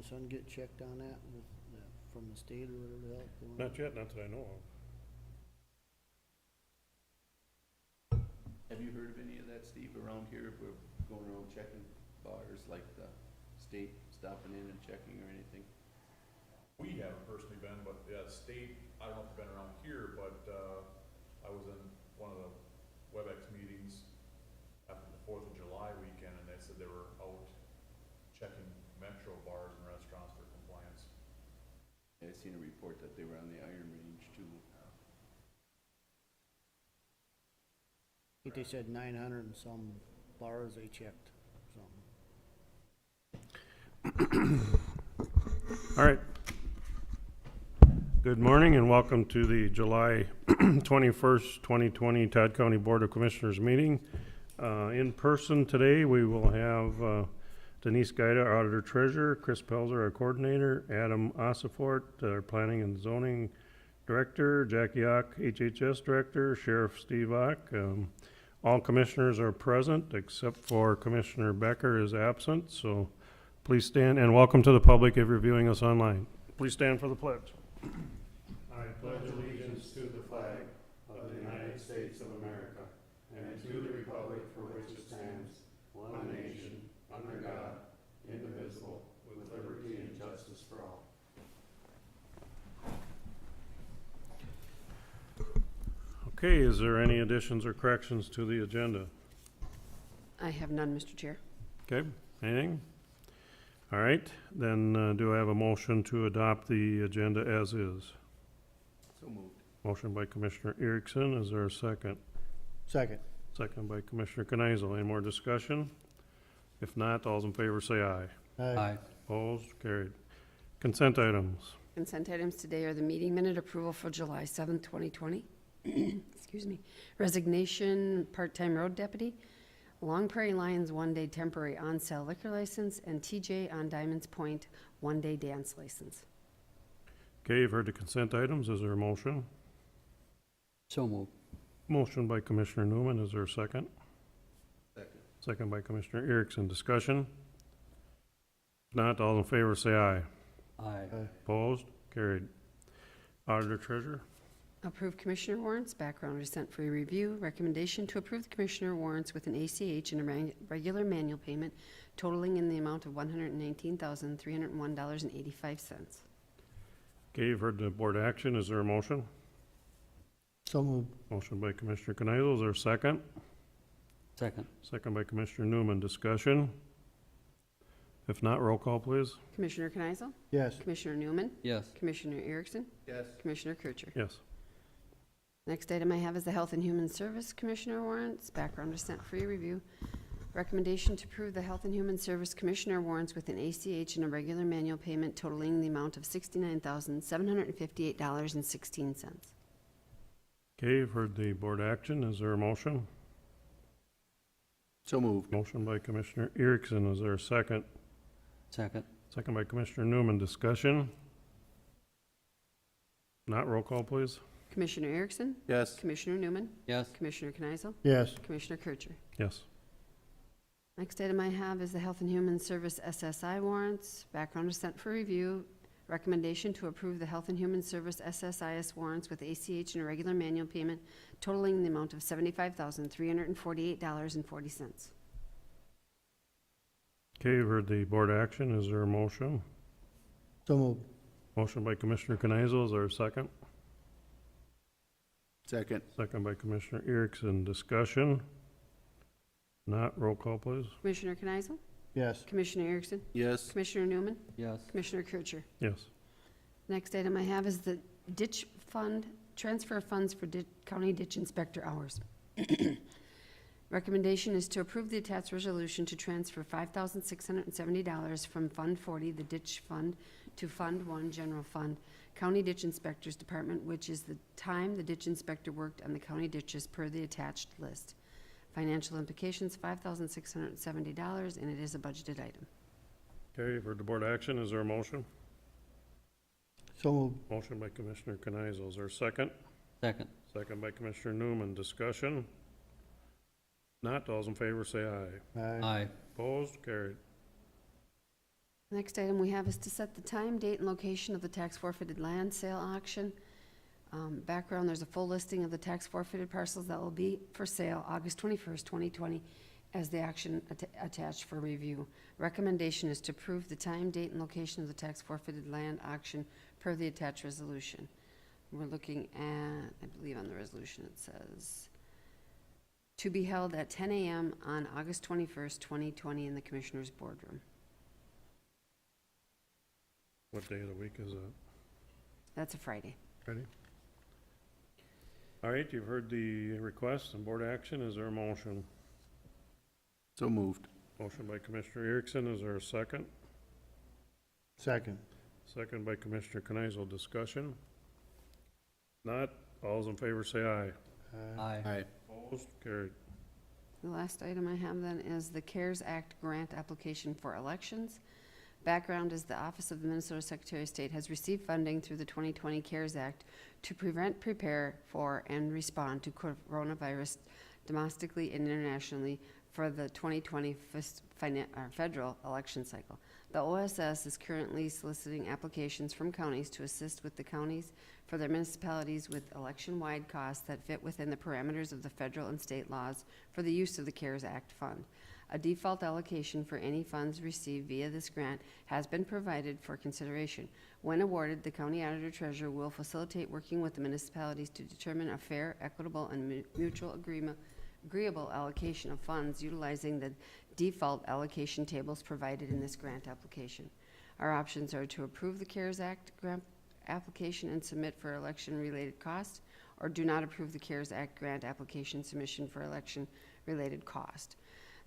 grandson get checked on that with, from the state or whatever the hell? Not yet, not that I know of. Have you heard of any of that, Steve, around here? If we're going around checking bars, like the state stopping in and checking or anything? We haven't personally been, but yeah, state, I don't know if they've been around here, but, I was in one of the WebEx meetings after the 4th of July weekend, and they said they were out checking metro bars and restaurants for compliance. I seen a report that they were on the Iron Range too. I think they said 900 and some bars they checked, something. All right. Good morning and welcome to the July 21st, 2020 Todd County Board of Commissioners meeting. In person today, we will have Denise Gaida, our Auditor Treasurer, Chris Pelzer, our Coordinator, Adam Ossifort, our Planning and Zoning Director, Jackie Ock, HHS Director, Sheriff Steve Ock. All commissioners are present except for Commissioner Becker is absent, so please stand and welcome to the public if you're viewing us online. Please stand for the pledge. I pledge allegiance to the flag of the United States of America and to the republic for which it stands, one nation, under God, indivisible, with liberty and justice for all. Okay, is there any additions or corrections to the agenda? I have none, Mr. Chair. Okay, anything? All right, then do I have a motion to adopt the agenda as is? So moved. Motion by Commissioner Erickson, is there a second? Second. Second by Commissioner Kneisel. Any more discussion? If not, all's in favor say aye. Aye. Opposed? Carried. Consent items. Consent items today are the meeting minute approval for July 7th, 2020. Excuse me. Resignation, part-time road deputy. Long Prairie Lions one-day temporary on-sale liquor license, and TJ on Diamonds Point one-day dance license. Okay, you've heard the consent items. Is there a motion? So moved. Motion by Commissioner Newman. Is there a second? Second. Second by Commissioner Erickson. Discussion? If not, all in favor say aye. Aye. Opposed? Carried. Auditor Treasurer? Approve Commissioner warrants. Background is sent for your review. Recommendation to approve the Commissioner warrants with an ACH and a regular manual payment totaling in the amount of $119,301.85. Okay, you've heard the board action. Is there a motion? So moved. Motion by Commissioner Kneisel. Is there a second? Second. Second by Commissioner Newman. Discussion? If not, roll call, please. Commissioner Kneisel? Yes. Commissioner Newman? Yes. Commissioner Erickson? Yes. Commissioner Kircher? Yes. Next item I have is the Health and Human Service Commissioner warrants. Background is sent for your review. Recommendation to approve the Health and Human Service Commissioner warrants with an ACH and a regular manual payment totaling the amount of $69,758.16. Okay, you've heard the board action. Is there a motion? So moved. Motion by Commissioner Erickson. Is there a second? Second. Second by Commissioner Newman. Discussion? Not roll call, please. Commissioner Erickson? Yes. Commissioner Newman? Yes. Commissioner Kneisel? Yes. Commissioner Kircher? Yes. Next item I have is the Health and Human Service SSI warrants. Background is sent for review. Recommendation to approve the Health and Human Service SSIS warrants with ACH and a regular manual payment totaling the amount of $75,348.40. Okay, you've heard the board action. Is there a motion? So moved. Motion by Commissioner Kneisel. Is there a second? Second. Second by Commissioner Erickson. Discussion? Not roll call, please. Commissioner Kneisel? Yes. Commissioner Erickson? Yes. Commissioner Newman? Yes. Commissioner Kircher? Yes. Next item I have is the ditch fund, transfer of funds for county ditch inspector hours. Recommendation is to approve the attached resolution to transfer $5,670 from Fund 40, the ditch fund, to Fund 1, general fund, county ditch inspector's department, which is the time the ditch inspector worked on the county ditches per the attached list. Financial implications, $5,670, and it is a budgeted item. Okay, you've heard the board action. Is there a motion? So moved. Motion by Commissioner Kneisel. Is there a second? Second. Second by Commissioner Newman. Discussion? Not, all those in favor say aye. Aye. Opposed? Carried. Next item we have is to set the time, date, and location of the tax forfeited land sale auction. Background, there's a full listing of the tax forfeited parcels that will be for sale August 21st, 2020, as the action attached for review. Recommendation is to approve the time, date, and location of the tax forfeited land auction per the attached resolution. We're looking at, I believe on the resolution it says, to be held at 10 a.m. on August 21st, 2020 in the Commissioners' Boardroom. What day of the week is that? That's a Friday. Ready? All right, you've heard the request and board action. Is there a motion? So moved. Motion by Commissioner Erickson. Is there a second? Second. Second by Commissioner Kneisel. Discussion? Not. All's in favor say aye. Aye. Opposed? Carried. The last item I have then is the CARES Act grant application for elections. Background is the Office of the Minnesota Secretary of State has received funding through the 2020 CARES Act to prevent, prepare for, and respond to coronavirus domestically and internationally for the 2020 federal election cycle. The OSS is currently soliciting applications from counties to assist with the counties for their municipalities with election-wide costs that fit within the parameters of the federal and state laws for the use of the CARES Act fund. A default allocation for any funds received via this grant has been provided for consideration. When awarded, the county auditor treasurer will facilitate working with the municipalities to determine a fair, equitable, and mutual agreeable allocation of funds utilizing the default allocation tables provided in this grant application. Our options are to approve the CARES Act grant application and submit for election-related costs, or do not approve the CARES Act grant application submission for election-related cost.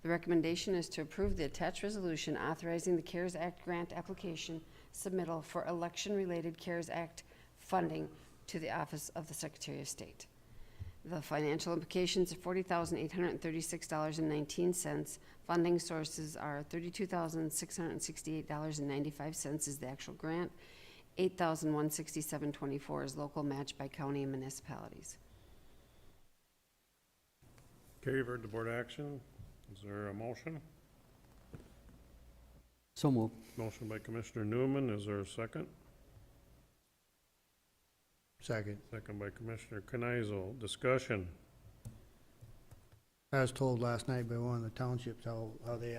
The recommendation is to approve the attached resolution authorizing the CARES Act grant application submittal for election-related CARES Act funding to the Office of the Secretary of State. The financial implications are $40,836.19. Funding sources are $32,668.95 is the actual grant. $8,167.24 is local match by county and municipalities. Okay, you've heard the board action. Is there a motion? So moved. Motion by Commissioner Newman. Is there a second? Second. Second by Commissioner Kneisel. Discussion? I was told last night by one of the townships how they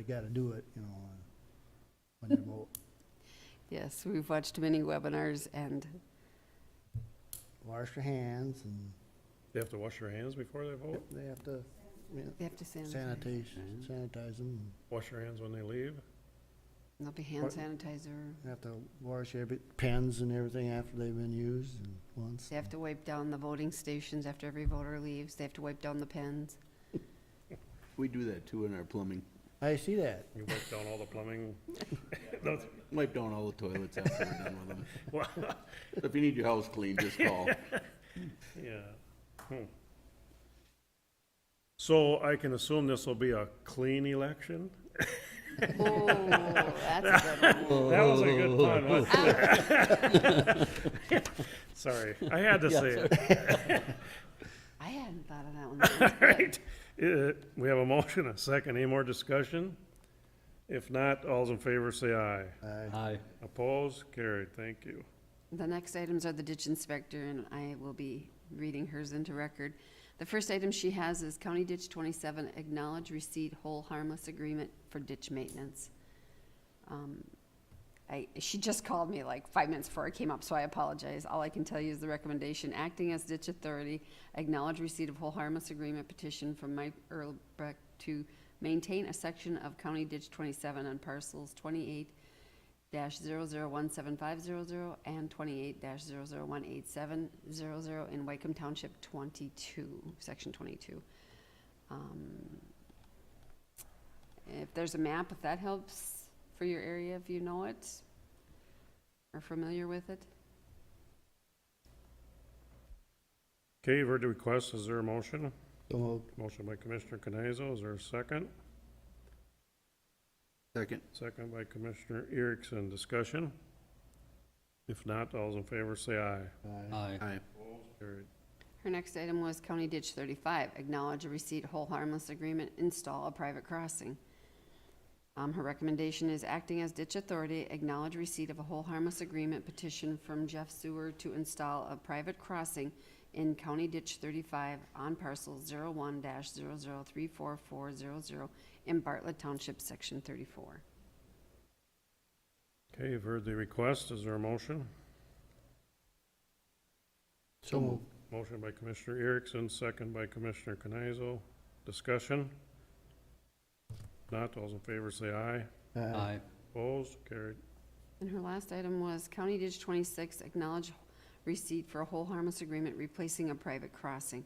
gotta do it, you know, when they vote. Yes, we've watched many webinars and Wash their hands and They have to wash their hands before they vote? they have to, they have to sanitize them. Wash their hands when they leave? There'll be hand What? sanitizer. They have to wash pens and everything after they've been used and once. They have to wipe down the voting stations after every voter leaves. They have to wipe down the pens. We do that too in our plumbing. I see that. You wipe down all the plumbing? Wipe down all the toilets after we're done with them. Well, So if you need your house cleaned, just call. yeah. So I can assume this will be a clean election? Oh, that's a good one. That was a good pun, wasn't it? Sorry, I had to say it. I hadn't thought of that one. All right. We have a motion, a second. Any more discussion? If not, all's in favor say aye. Aye. Opposed? Carried. Thank you. The next items are the ditch inspector, and I will be reading hers into record. The first item she has is County Ditch 27, acknowledge receipt hold harmless agreement for ditch maintenance. She just called me like 5 minutes before I came up, so I apologize. All I can tell you is the recommendation, acting as ditch authority, acknowledge receipt of whole harmless agreement petition from Mike Earlbrecht to maintain a section of County Ditch 27 on parcels 28-001750 and 28-001870 in Wycombe Township 22, Section 22. If there's a map, if that helps for your area, if you know it or familiar with it. Okay, you've heard the request. Is there a motion? So moved. Motion by Commissioner Kneisel. Is there a second? Second. Second by Commissioner Erickson. Discussion? If not, all's in favor say aye. Aye. Aye. Carried. Her next item was County Ditch 35, acknowledge a receipt hold harmless agreement, install a private crossing. Her recommendation is acting as ditch authority, acknowledge receipt of a whole harmless agreement petition from Jeff Sewer to install a private crossing in County Ditch 35 on parcel 01-0034400 in Bartlett Township, Section 34. Okay, you've heard the request. Is there a motion? So moved. Motion by Commissioner Erickson, second by Commissioner Kenizel. Discussion? Not, all those in favor say aye. Aye. Opposed? Carried. And her last item was County Ditch 26, acknowledge receipt for a whole harmless agreement replacing a private crossing.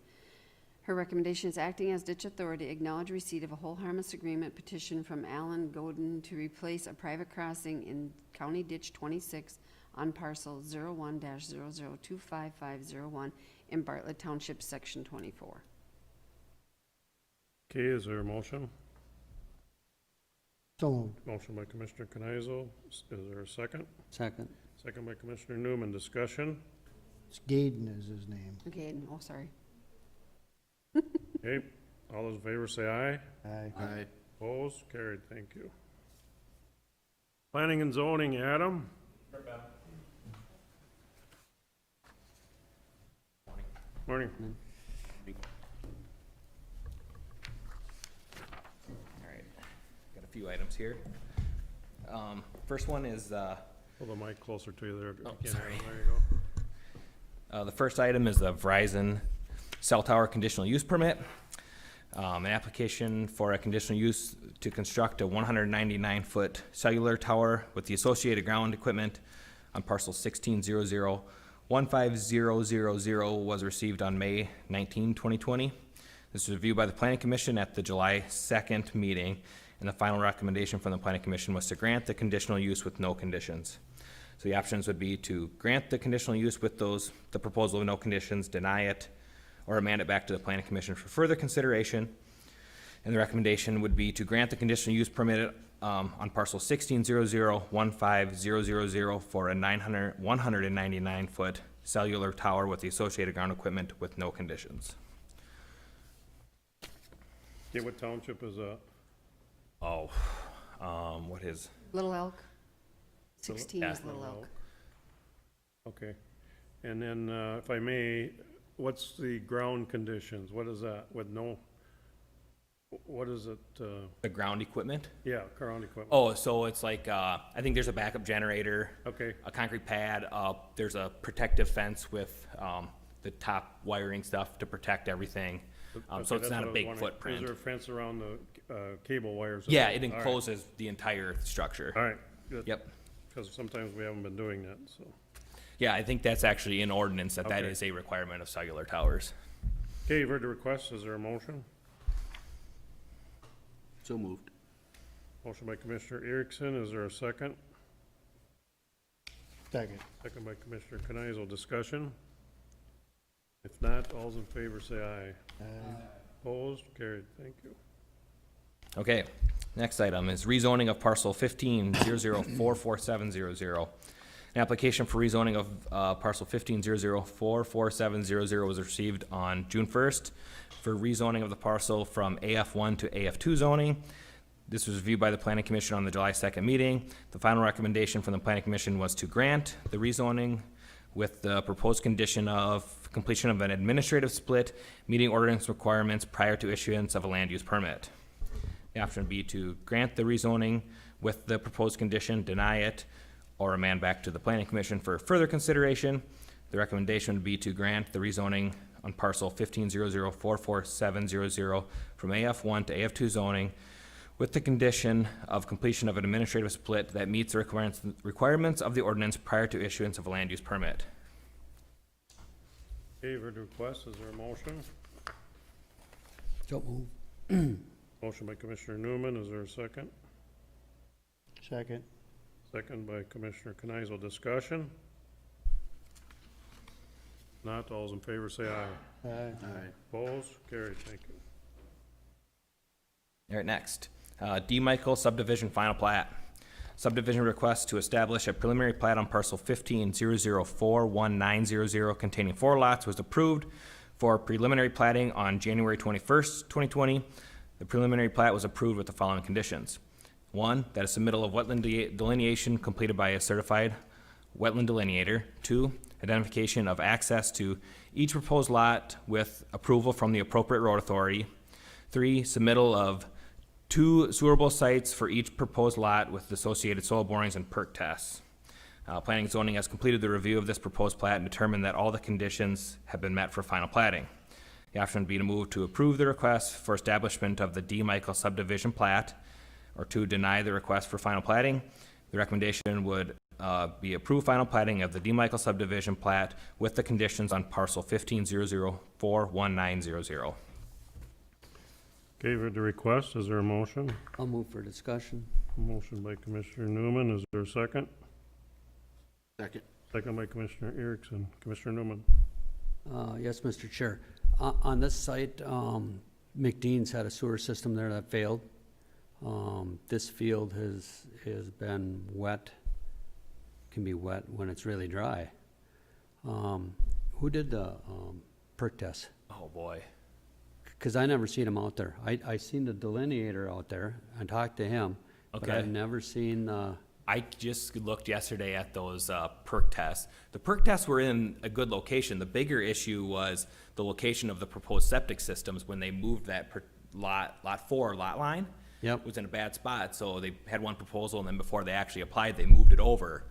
Her recommendation is acting as ditch authority, acknowledge receipt of a whole harmless agreement petition from Alan Godin to replace a private crossing in County Ditch 26 on parcel 01-00255501 in Bartlett Township, Section 24. Okay, is there a motion? So moved. Motion by Commissioner Kenizel. Is there a second? Second. Second by Commissioner Newman. Discussion? It's Gaden is his name. Okay, oh, sorry. Okay, all those in favor say aye. Aye. Aye. Opposed? Carried. Thank you. Planning and zoning, Adam? Morning. All right, got a few items here. First one is, Hold the mic closer to you there. Oh, Again, sorry. Adam, there you go. the first item is the Verizon cell tower conditional use permit. An application for a conditional use to construct a 199-foot cellular tower with the associated ground equipment on parcel 1600-15000 was received on May 19, 2020. This was reviewed by the Planning Commission at the July 2nd meeting, and the final recommendation from the Planning Commission was to grant the conditional use with no conditions. So the options would be to grant the conditional use with the proposal of no conditions, deny it, or remand it back to the Planning Commission for further consideration. And the recommendation would be to grant the conditional use permit on parcel 1600-15000 for a 199-foot cellular tower with the associated ground equipment with no conditions. Okay, what township is that? Oh, what is? Little Elk. 16 is Little Elk. Okay. And then, if I may, what's the ground conditions? What is that with no, what is it, The ground equipment? yeah, ground equipment? Oh, so it's like, I think there's a backup generator, Okay, a concrete pad, there's a protective fence with, the top wiring stuff to protect everything. So okay, it's that's not what I a was big wondering. footprint. Is there a fence around the, cable wires? Yeah, it All right. encloses the entire structure. All right, good. Yep. Because sometimes we haven't been doing that, so. Yeah, I think that's actually in ordinance that Okay. is a requirement of cellular towers. Okay, you've heard the request. Is there a motion? So moved. Motion by Commissioner Erickson. Is there a second? Second. Second by Commissioner Kenizel. Discussion? If not, all's in favor say aye. Aye. Opposed? Carried. Thank you. Okay, next item is rezoning of parcel 1500-44700. An application for rezoning of parcel 1500-44700 was received on June 1st for rezoning of the parcel from AF1 to AF2 zoning. This was reviewed by the Planning Commission on the July 2nd meeting. The final recommendation from the Planning Commission was to grant the rezoning with the proposed condition of completion of an administrative split, meeting ordinance requirements prior to issuance of a land use permit. The option would be to grant the rezoning with the proposed condition, deny it, or remand back to the Planning Commission for further consideration. The recommendation would be to grant the rezoning on parcel 1500-44700 from AF1 to AF2 zoning with the condition of completion of an administrative split that meets the requirements of the ordinance prior to issuance of a land use permit. Okay, you've heard the request. Is there a motion? So moved. Motion by Commissioner Newman. Is there a second? Second. Second by Commissioner Kenizel. Discussion? Not, all's in favor say aye. Aye. Aye. Opposed? Carried. Thank you. All right, next. D. Michael subdivision final plat. Subdivision request to establish a preliminary plat on parcel 1500-41900 containing 4 lots was approved for preliminary platting on January 21st, 2020. The preliminary plat was approved with the following conditions. One, that a submittal of wetland delineation completed by a certified wetland delineator. Two, identification of access to each proposed lot with approval from the appropriate road authority. Three, submittal of 2 sewerable sites for each proposed lot with associated soil borings and perk tests. Planning and zoning has completed the review of this proposed plat and determined that all the conditions have been met for final platting. The option would be to move to approve the request for establishment of the D. Michael subdivision plat, or to deny the request for final platting. The recommendation would be approve final platting of the D. Michael subdivision plat with the conditions on parcel 1500-41900. Okay, with the request, is there a motion? I'll move for discussion. Motion by Commissioner Newman, is there a second? Second. Second by Commissioner Erickson. Commissioner Newman. Yes, Mr. Chair. On this site, McDean's had a sewer system there that failed. This field has been wet, can be wet when it's really dry. Who did the perk test? Oh, boy. Because I never seen him out there. I seen the delineator out there and talked to him, but Okay. I've never seen, I just looked yesterday at those perk tests. The perk tests were in a good location. The bigger issue was the location of the proposed septic systems when they moved that lot 4 lot line. Yep. It was in a bad spot, so they had one proposal, and then before they actually applied, they moved it over.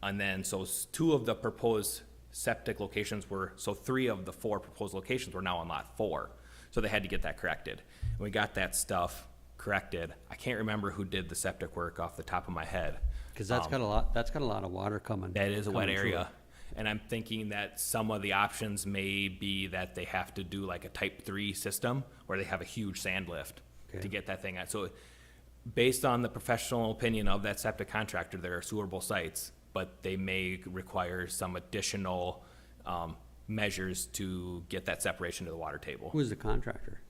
And then, so 2 of the proposed septic locations were, so 3 of the 4 proposed locations were now on lot 4. So they had to get that corrected. And we got that stuff corrected. I can't remember who did the septic work off the top of my head. because that's got a lot of water coming. That is a wet coming through area. it. And I'm thinking that some of the options may be that they have to do like a type 3 system where they have a huge sand lift Okay. to get that thing out. So based on the professional opinion of that septic contractor, there are sewerable sites, but they may require some additional measures to get that separation to the water table. Who is the contractor?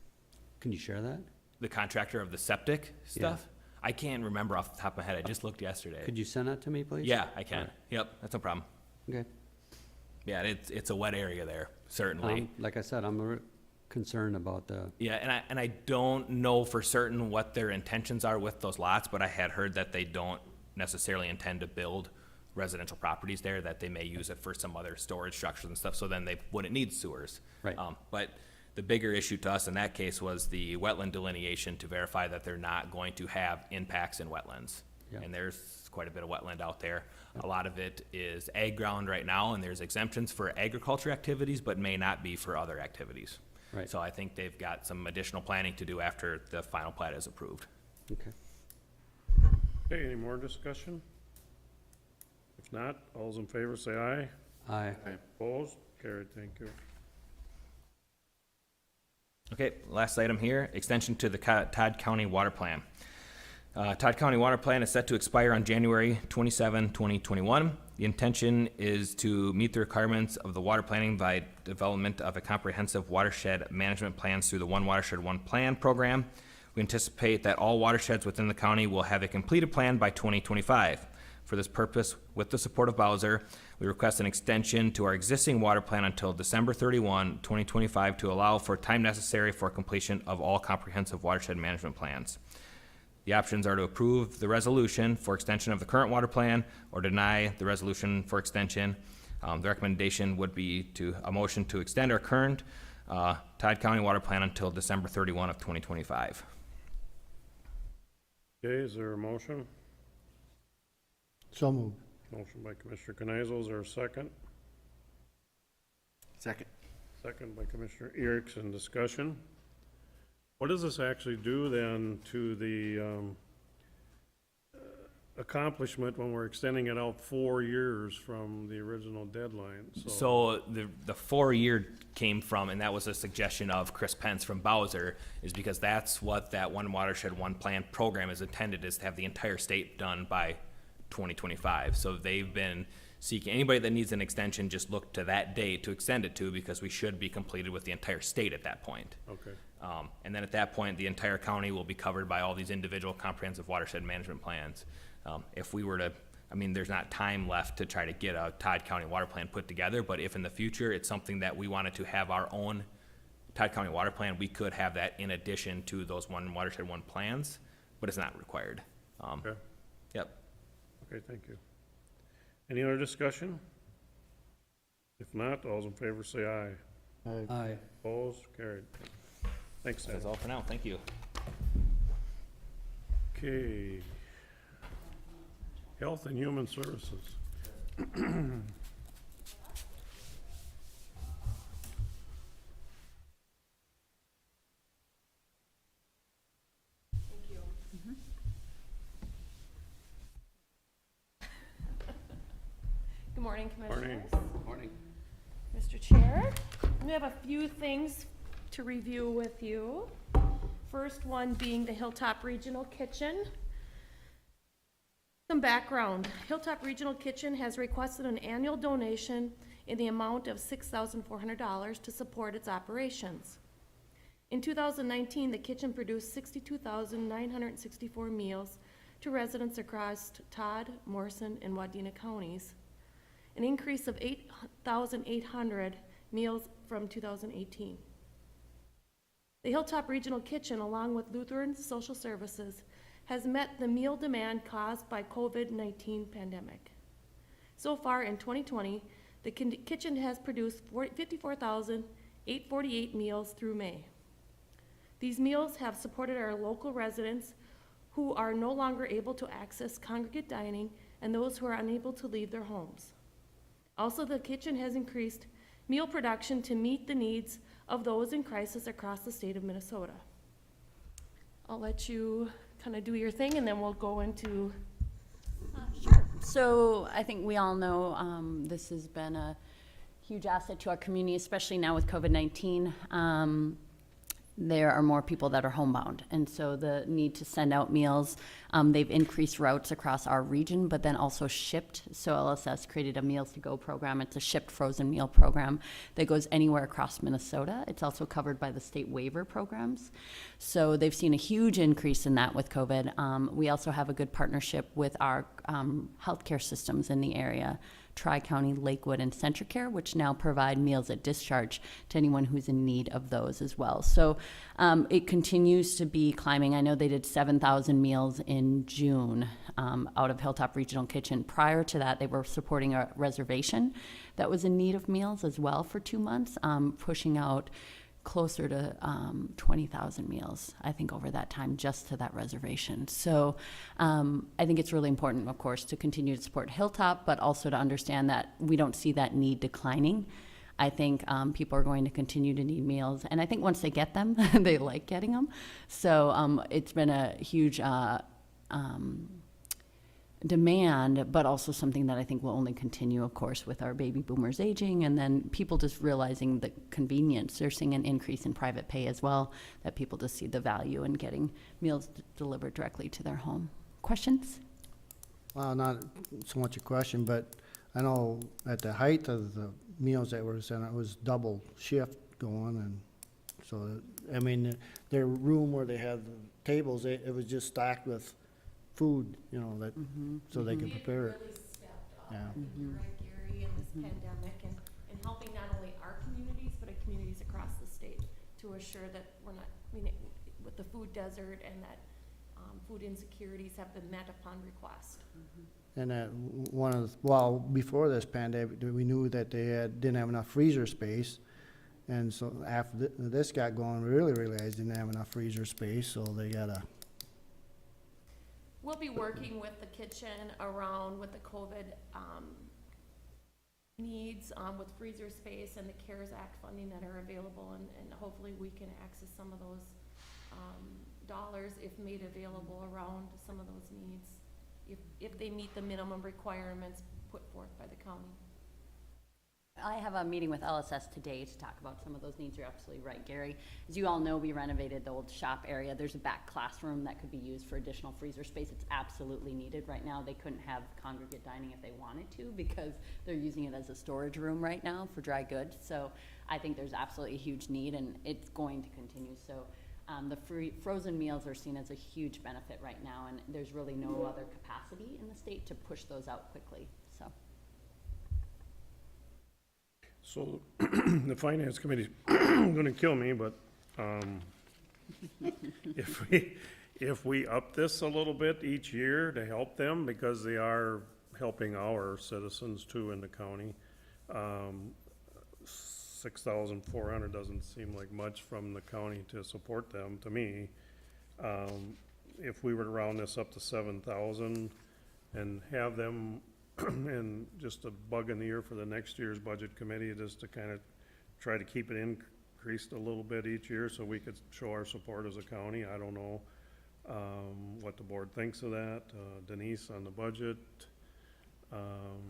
Can you share that? The contractor of the septic stuff? I can't remember off the top of my head. I just looked yesterday. Could you send that to me, please? Yeah, I can. Yep, that's no problem. Okay. Yeah, it's a wet area there, certainly. Like I said, I'm concerned about the, Yeah, and I don't know for certain what their intentions are with those lots, but I had heard that they don't necessarily intend to build residential properties there, that they may use it for some other storage structures and stuff, so then they wouldn't need sewers. Right. But the bigger issue to us in that case was the wetland delineation to verify that they're not going to have impacts in wetlands. Yeah. And there's quite a bit of wetland out there. A lot of it is ag ground right now, and there's exemptions for agriculture activities, but may not be for other activities. Right. So I think they've got some additional planning to do after the final plat is approved. okay. Okay, any more discussion? If not, all's in favor say aye. Aye. Opposed? Carried, thank you. Okay, last item here, extension to the Todd County Water Plan. Todd County Water Plan is set to expire on January 27, 2021. The intention is to meet the requirements of the water planning by development of a comprehensive watershed management plans through the One Watershed, One Plan program. We anticipate that all watersheds within the county will have a completed plan by 2025. For this purpose, with the support of Bowser, we request an extension to our existing water plan until December 31, 2025 to allow for time necessary for completion of all comprehensive watershed management plans. The options are to approve the resolution for extension of the current water plan or deny the resolution for extension. The recommendation would be a motion to extend our current Todd County Water Plan until December 31 of 2025. Okay, is there a motion? So moved. Motion by Commissioner Canizzo, is there a second? Second. Second by Commissioner Erickson, discussion. What does this actually do then to the accomplishment when we're extending it out 4 years from the original deadline? So the 4-year came from, and that was a suggestion of Chris Pence from Bowser, is because that's what that One Watershed, One Plan program is intended, is to have the entire state done by 2025. So they've been seeking, anybody that needs an extension, just look to that date to extend it to, because we should be completed with the entire state at that point. Okay, And then at that point, the entire county will be covered by all these individual comprehensive watershed management plans. If we were to, I mean, there's not time left to try to get a Todd County water plan put together, but if in the future it's something that we wanted to have our own Todd County water plan, we could have that in addition to those One Watershed, One plans, but it's not required. Okay. Yep. Okay, thank you. Any other discussion? If not, all's in favor say aye. Aye. Opposed? Carried. Thanks, Ed. That's all for now. Thank you. Okay. Health and Human Services. Good morning, Commissioners. Morning. Mr. Chair, we have a few things to review with you. First one being the Hilltop Regional Kitchen. Some background. Hilltop Regional Kitchen has requested an annual donation in the amount of $6,400 to support its operations. In 2019, the kitchen produced 62,964 meals to residents across Todd, Morrison, and Wadena counties, an increase of 8,800 meals from 2018. The Hilltop Regional Kitchen, along with Lutheran Social Services, has met the meal demand caused by COVID-19 pandemic. So far in 2020, the kitchen has produced 54,848 meals through May. These meals have supported our local residents who are no longer able to access congregate dining and those who are unable to leave their homes. Also, the kitchen has increased meal production to meet the needs of those in crisis across the state of Minnesota. I'll let you kind of do your thing, and then we'll go into. Sure. So I think we all know this has been a huge asset to our community, especially now with COVID-19. There are more people that are homebound, and so the need to send out meals, they've increased routes across our region, but then also shipped. So LSS created a Meals to Go program. It's a shipped frozen meal program that goes anywhere across Minnesota. It's also covered by the state waiver programs. So they've seen a huge increase in that with COVID. We also have a good partnership with our healthcare systems in the area, Tri-County, Lakewood, and Centricare, which now provide meals at discharge to anyone who's in need of those as well. So it continues to be climbing. I know they did 7,000 meals in June out of Hilltop Regional Kitchen. Prior to that, they were supporting a reservation that was in need of meals as well for 2 months, pushing out closer to 20,000 meals, I think, over that time, just to that reservation. So I think it's really important, of course, to continue to support Hilltop, but also to understand that we don't see that need declining. I think people are going to continue to need meals, and I think once they get them, they like getting them. So it's been a huge demand, but also something that I think will only continue, of course, with our baby boomers aging, and then people just realizing the convenience. They're seeing an increase in private pay as well, that people just see the value in getting meals delivered directly to their home. Questions? Well, not so much a question, but I know at the height of the meals that were sent, it was double shift going, and so, I mean, their room where they had the tables, it was just stacked with food, you know, that, so they could prepare it. Really stepped up, Yeah. I think you're right, Gary, in this pandemic, and helping not only our communities, but communities across the state to assure that we're not, I mean, with the food desert, and that food insecurities have been met upon request. And that well, before this pandemic, we knew that they didn't have enough freezer space. And so after this got going, we really realized they didn't have enough freezer space, so they gotta. We'll be working with the kitchen around with the COVID needs, with freezer space and the CARES Act funding that are available, and hopefully we can access some of those dollars if made available around some of those needs, if they meet the minimum requirements put forth by the county. I have a meeting with LSS today to talk about some of those needs. You're absolutely right, Gary. As you all know, we renovated the old shop area. There's a back classroom that could be used for additional freezer space. It's absolutely needed right now. They couldn't have congregate dining if they wanted to, because they're using it as a storage room right now for dry goods. So I think there's absolutely a huge need, and it's going to continue. So the frozen meals are seen as a huge benefit right now, and there's really no other capacity in the state to push those out quickly. So the finance committee's gonna kill me, but if if we up this a little bit each year to help them, because they are helping our citizens too in the county, 6,400 doesn't seem like much from the county to support them, to me. If we were to round this up to 7,000 and have them, and just a bug in the ear for the next year's budget committee, just to kind of try to keep it increased a little bit each year so we could show our support as a county. I don't know what the board thinks of that. Denise on the budget.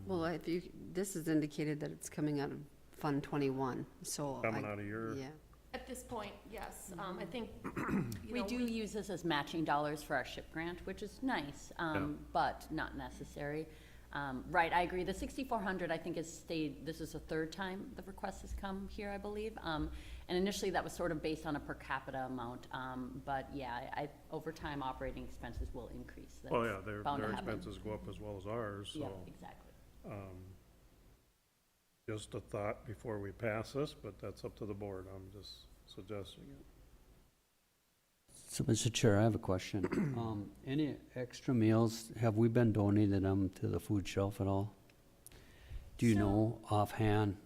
Well, if you, this is indicated that it's coming out of Fund 21, so. Coming out of your. Yeah. At this point, yes. I think, you We know, do use this as matching dollars for our SHIP grant, which is nice, but not necessary. Right, I agree. The 6,400, I think, has stayed, this is the third time the request has come here, I believe. And initially, that was sort of based on a per capita amount. But yeah, over time, operating expenses will increase. Oh, yeah, That's their bound to happen. expenses go up as well as ours, Yeah, so. exactly. Just a thought before we pass this, but that's up to the board. I'm just suggesting it. So, Mr. Chair, I have a question. Any extra meals, have we been donating them to the food shelf at all? Do you So- know offhand?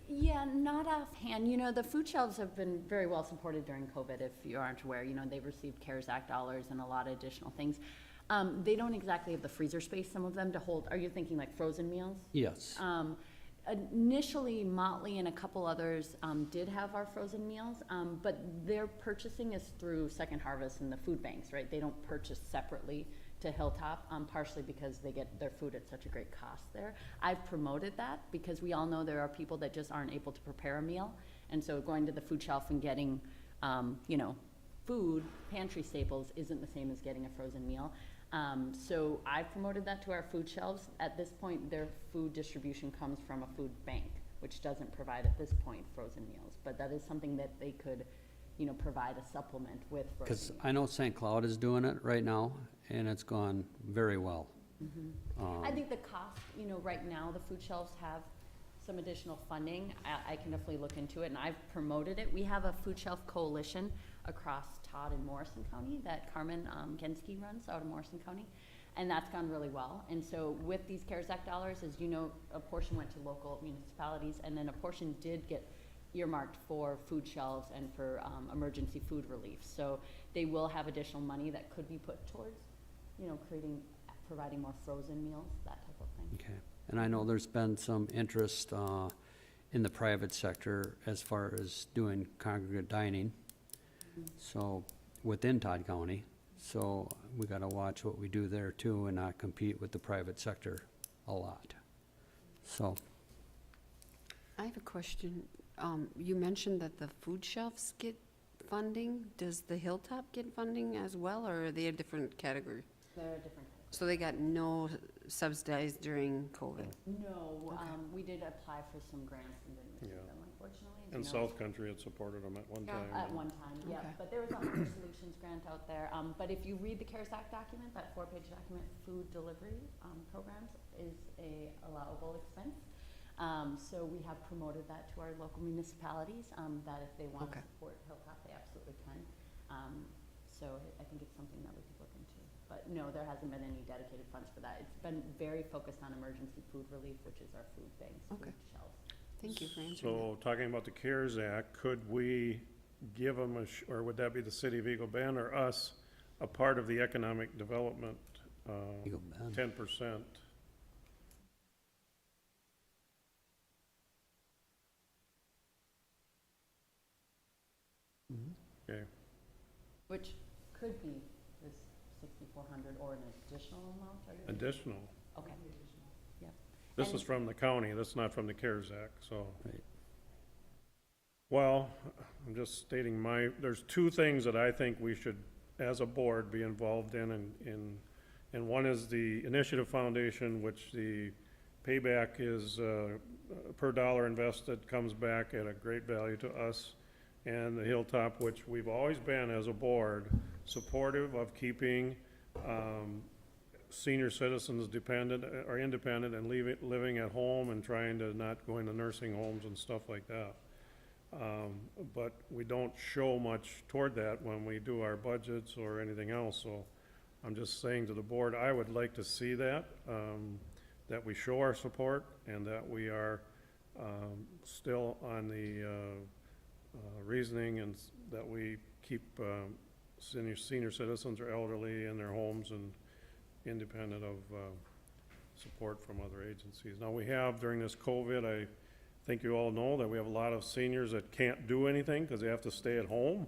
Yeah, not offhand. You know, the food shelves have been very well supported during COVID, if you aren't aware. You know, they've received CARES Act dollars and a lot of additional things. They don't exactly have the freezer space, some of them, to hold, are you thinking like frozen meals? Yes. Initially, Motley and a couple others did have our frozen meals, but their purchasing is through Second Harvest and the food banks, right? They don't purchase separately to Hilltop, partially because they get their food at such a great cost there. I've promoted that because we all know there are people that just aren't able to prepare a meal. And so going to the food shelf and getting, you know, food, pantry staples, isn't the same as getting a frozen meal. So I've promoted that to our food shelves. At this point, their food distribution comes from a food bank, which doesn't provide at this point frozen meals. But that is something that they could, you know, provide a supplement with frozen Because meals. I know St. Cloud is doing it right now, and it's gone very well. I think the cost, you know, right now, the food shelves have some additional funding. I can definitely look into it, and I've promoted it. We have a food shelf coalition across Todd and Morrison County that Carmen Genske runs out of Morrison County, and that's gone really well. And so with these CARES Act dollars, as you know, a portion went to local municipalities, and then a portion did get earmarked for food shelves and for emergency food relief. So they will have additional money that could be put towards, you know, providing more frozen meals, that type of thing. Okay. And I know there's been some interest in the private sector as far as doing congregate dining. So, within Todd County, so we gotta watch what we do there too and not compete with the private sector a lot. So, I have a question. You mentioned that the food shelves get funding. Does the Hilltop get funding as well, or are they a different category? They're different. So they got no subsidized during COVID? No, we did apply for some grants and didn't receive Yeah. them, unfortunately. as And you know. South Country had supported them at one Yeah. time. At one time, yeah, Okay. but there was a Hunger Solutions grant out there. But if you read the CARES Act document, that 4-page document, food delivery programs is a allowable expense. So we have promoted that to our local municipalities, that if they want to Okay. support Hilltop, they absolutely can. So I think it's something that we could look into. But no, there hasn't been any dedicated funds for that. It's been very focused on emergency food relief, which is our food banks, Okay. food shelves. Thank you for answering that. So, talking about the CARES Act, could we give them or would that be the city of Eagle Bend or us, a part of the economic development, Eagle Bend. 10%? Okay, Which could be this 6,400 or an additional amount, are you? additional. Okay. Yep. This And- is from the county, that's not from the CARES Act, so. Right. Well, I'm just stating there's two things that I think we should, as a board, be involved in, and one is the Initiative Foundation, which the payback is, per dollar invested, comes back at a great value to us, and the Hilltop, which we've always been, as a board, supportive of keeping, senior citizens dependent, or independent, and living at home and trying to not go into nursing homes and stuff like that. But we don't show much toward that when we do our budgets or anything else, so I'm just saying to the board, I would like to see that, that we show our support and that we are still on the reasoning and that we keep senior citizens or elderly in their homes and independent of support from other agencies. Now, we have, during this COVID, I think you all know that we have a lot of seniors that can't do anything because they have to stay at home.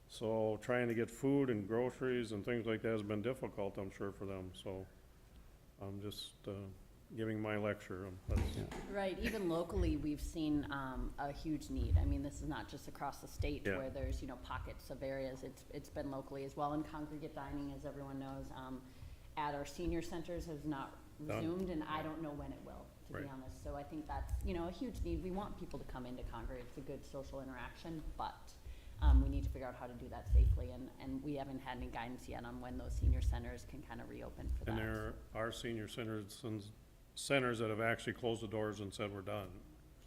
So trying to get food and groceries and things like that has been difficult, I'm sure, for them. So I'm just giving my lecture. Right, even locally, we've seen a huge need. I mean, this is not just across the state Yeah. where there's, pockets of areas. It's been locally as well. And congregate dining, as everyone knows, at our senior centers has not Done. resumed, and I don't know when it will, to be Right. honest. So I think that's, a huge need. We want people to come into congregate. It's a good social interaction, but we need to figure out how to do that safely, and we haven't had any guidance yet on when those senior centers can kind of reopen for that. And there are senior centers that have actually closed the doors and said we're done,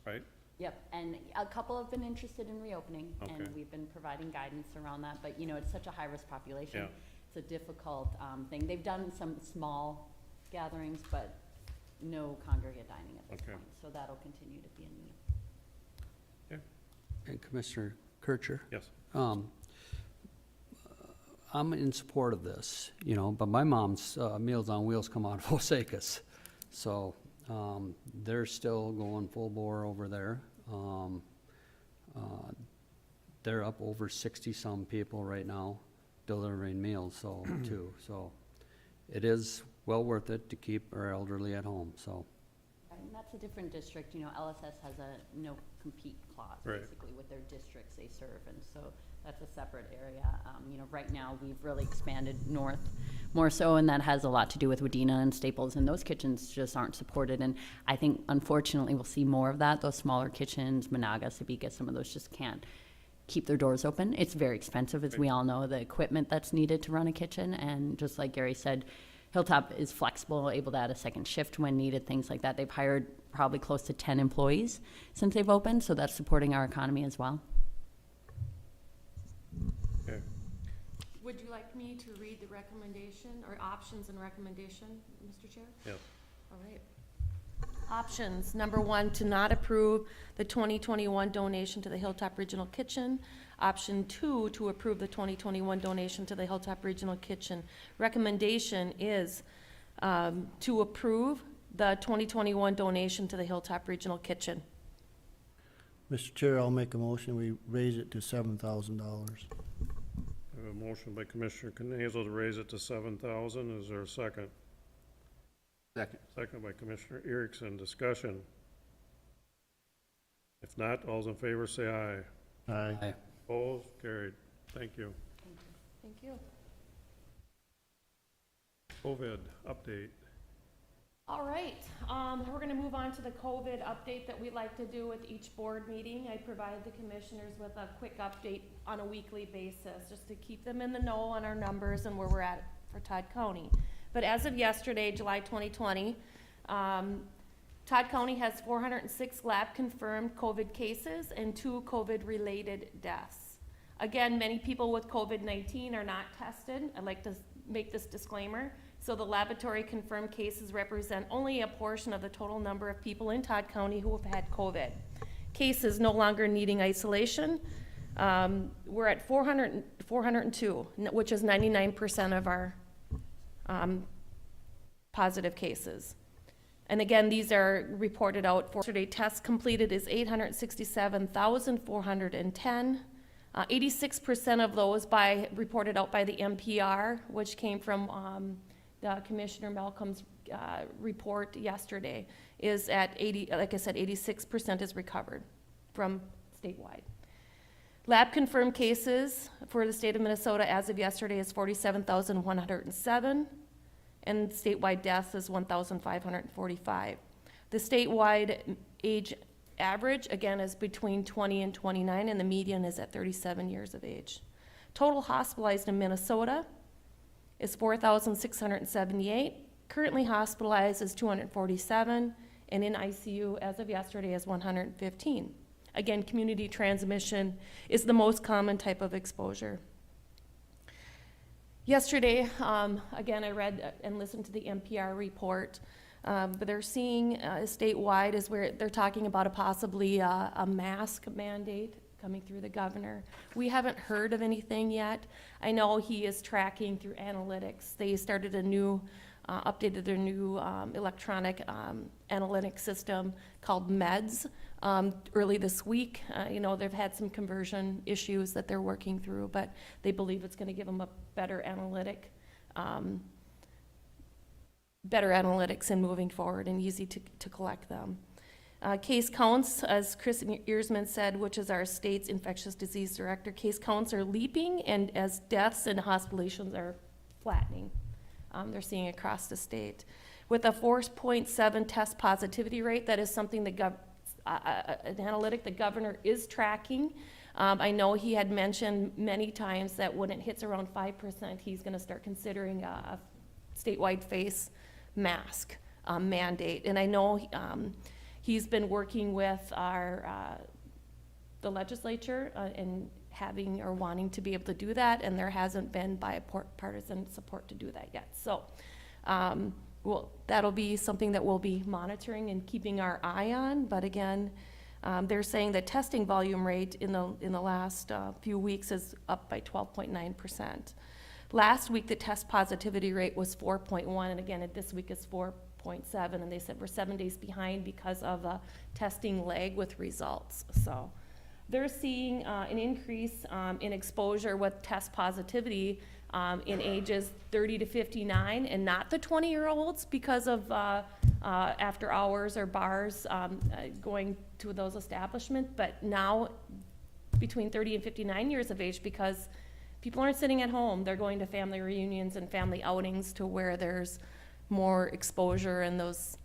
right? Yep, and a couple have been interested in reopening, Okay. and we've been providing guidance around that, but, it's such a high-risk population. Yeah. It's a difficult thing. They've done some small gatherings, but no congregate dining at this Okay. point, so that'll continue to be a need. And Commissioner Kircher? Yes. I'm in support of this, but my mom's Meals on Wheels come out of Osakis. So they're still going full bore over there. They're up over 60-some people right now delivering meals, so, too. So it is well worth it to keep our elderly at home, so. And that's a different district, LSS has a no-compete clause, Right. basically, with their districts they serve, and so that's a separate area. Right now, we've really expanded north more so, and that has a lot to do with Wadena and Staples, and those kitchens just aren't supported, and I think, unfortunately, we'll see more of that. Those smaller kitchens, Monaga, Sabika, some of those just can't keep their doors open. It's very expensive, as we all know, the equipment that's needed to run a kitchen, and just like Gary said, Hilltop is flexible, able to add a second shift when needed, things like that. They've hired probably close to 10 employees since they've opened, so that's supporting our economy as well. Okay. Would you like me to read the recommendation, or options and recommendation, Mr. Chair? Yes. All right. Options, number 1, to not approve the 2021 donation to the Hilltop Regional Kitchen. Option 2, to approve the 2021 donation to the Hilltop Regional Kitchen. Recommendation is to approve the 2021 donation to the Hilltop Regional Kitchen. Mr. Chair, I'll make a motion, we raise it to $7,000. I have a motion by Commissioner Canazzo to raise it to $7,000. Is there a second? Second. Second by Commissioner Erickson. Discussion. If not, all's in favor say aye. Aye. Opposed? Carried. Thank you. Thank you. COVID update. All right, we're gonna move on to the COVID update that we like to do with each board meeting. I provide the commissioners with a quick update on a weekly basis, just to keep them in the know on our numbers and where we're at for Todd County. But as of yesterday, July 2020, Todd County has 406 lab-confirmed COVID cases and 2 COVID-related deaths. Again, many people with COVID-19 are not tested. I'd like to make this disclaimer. So the laboratory-confirmed cases represent only a portion of the total number of people in Todd County who have had COVID. Cases no longer needing isolation. We're at 402, which is 99% of our positive cases. And again, these are reported out for yesterday. Tests completed is 867,410. 86% of those reported out by the MPR, which came from the Commissioner Malcolm's report yesterday, is at 80, like I said, 86% is recovered from statewide. Lab confirmed cases for the state of Minnesota as of yesterday is 47,107, and statewide deaths is 1,545. The statewide age average, again, is between 20 and 29, and the median is at 37 years of age. Total hospitalized in Minnesota is 4,678. Currently hospitalized is 247, and in ICU as of yesterday is 115. again, community transmission is the most common type of exposure. Yesterday, again, I read and listened to the NPR report, but they're seeing statewide is where they're talking about possibly a mask mandate coming through the governor. We haven't heard of anything yet. I know he is tracking through analytics. They started a new, updated their new electronic analytic system called MEDS early this week. You know, they've had some conversion issues that they're working through, but they believe it's going to give them a better analytics in moving forward and easy to collect them. Case counts, as Chris Earsman said, which is our state's infectious disease director, case counts are leaping, and as deaths and hospitalizations are flattening. They're seeing across the state. With a 4.7 test positivity rate, that is something that an analytic the governor is tracking. I know he had mentioned many times that when it hits around 5%, he's going to start considering a statewide face mask mandate. And I know he's been working with the legislature and having or wanting to be able to do that, and there hasn't been bipartisan support to do that yet. So well, that'll be something that we'll be monitoring and keeping our eye on. But again, they're saying the testing volume rate in the last few weeks is up by 12.9%. Last week, the test positivity rate was 4.1, and again, this week is 4.7, and they said we're 7 days behind because of a testing lag with results. So they're seeing an increase in exposure with test positivity in ages 30 to 59, and not the 20-year-olds because of after hours or bars going to those establishments, but now between 30 and 59 years of age, because people aren't sitting at home. They're going to family reunions and family outings to where there's more exposure in those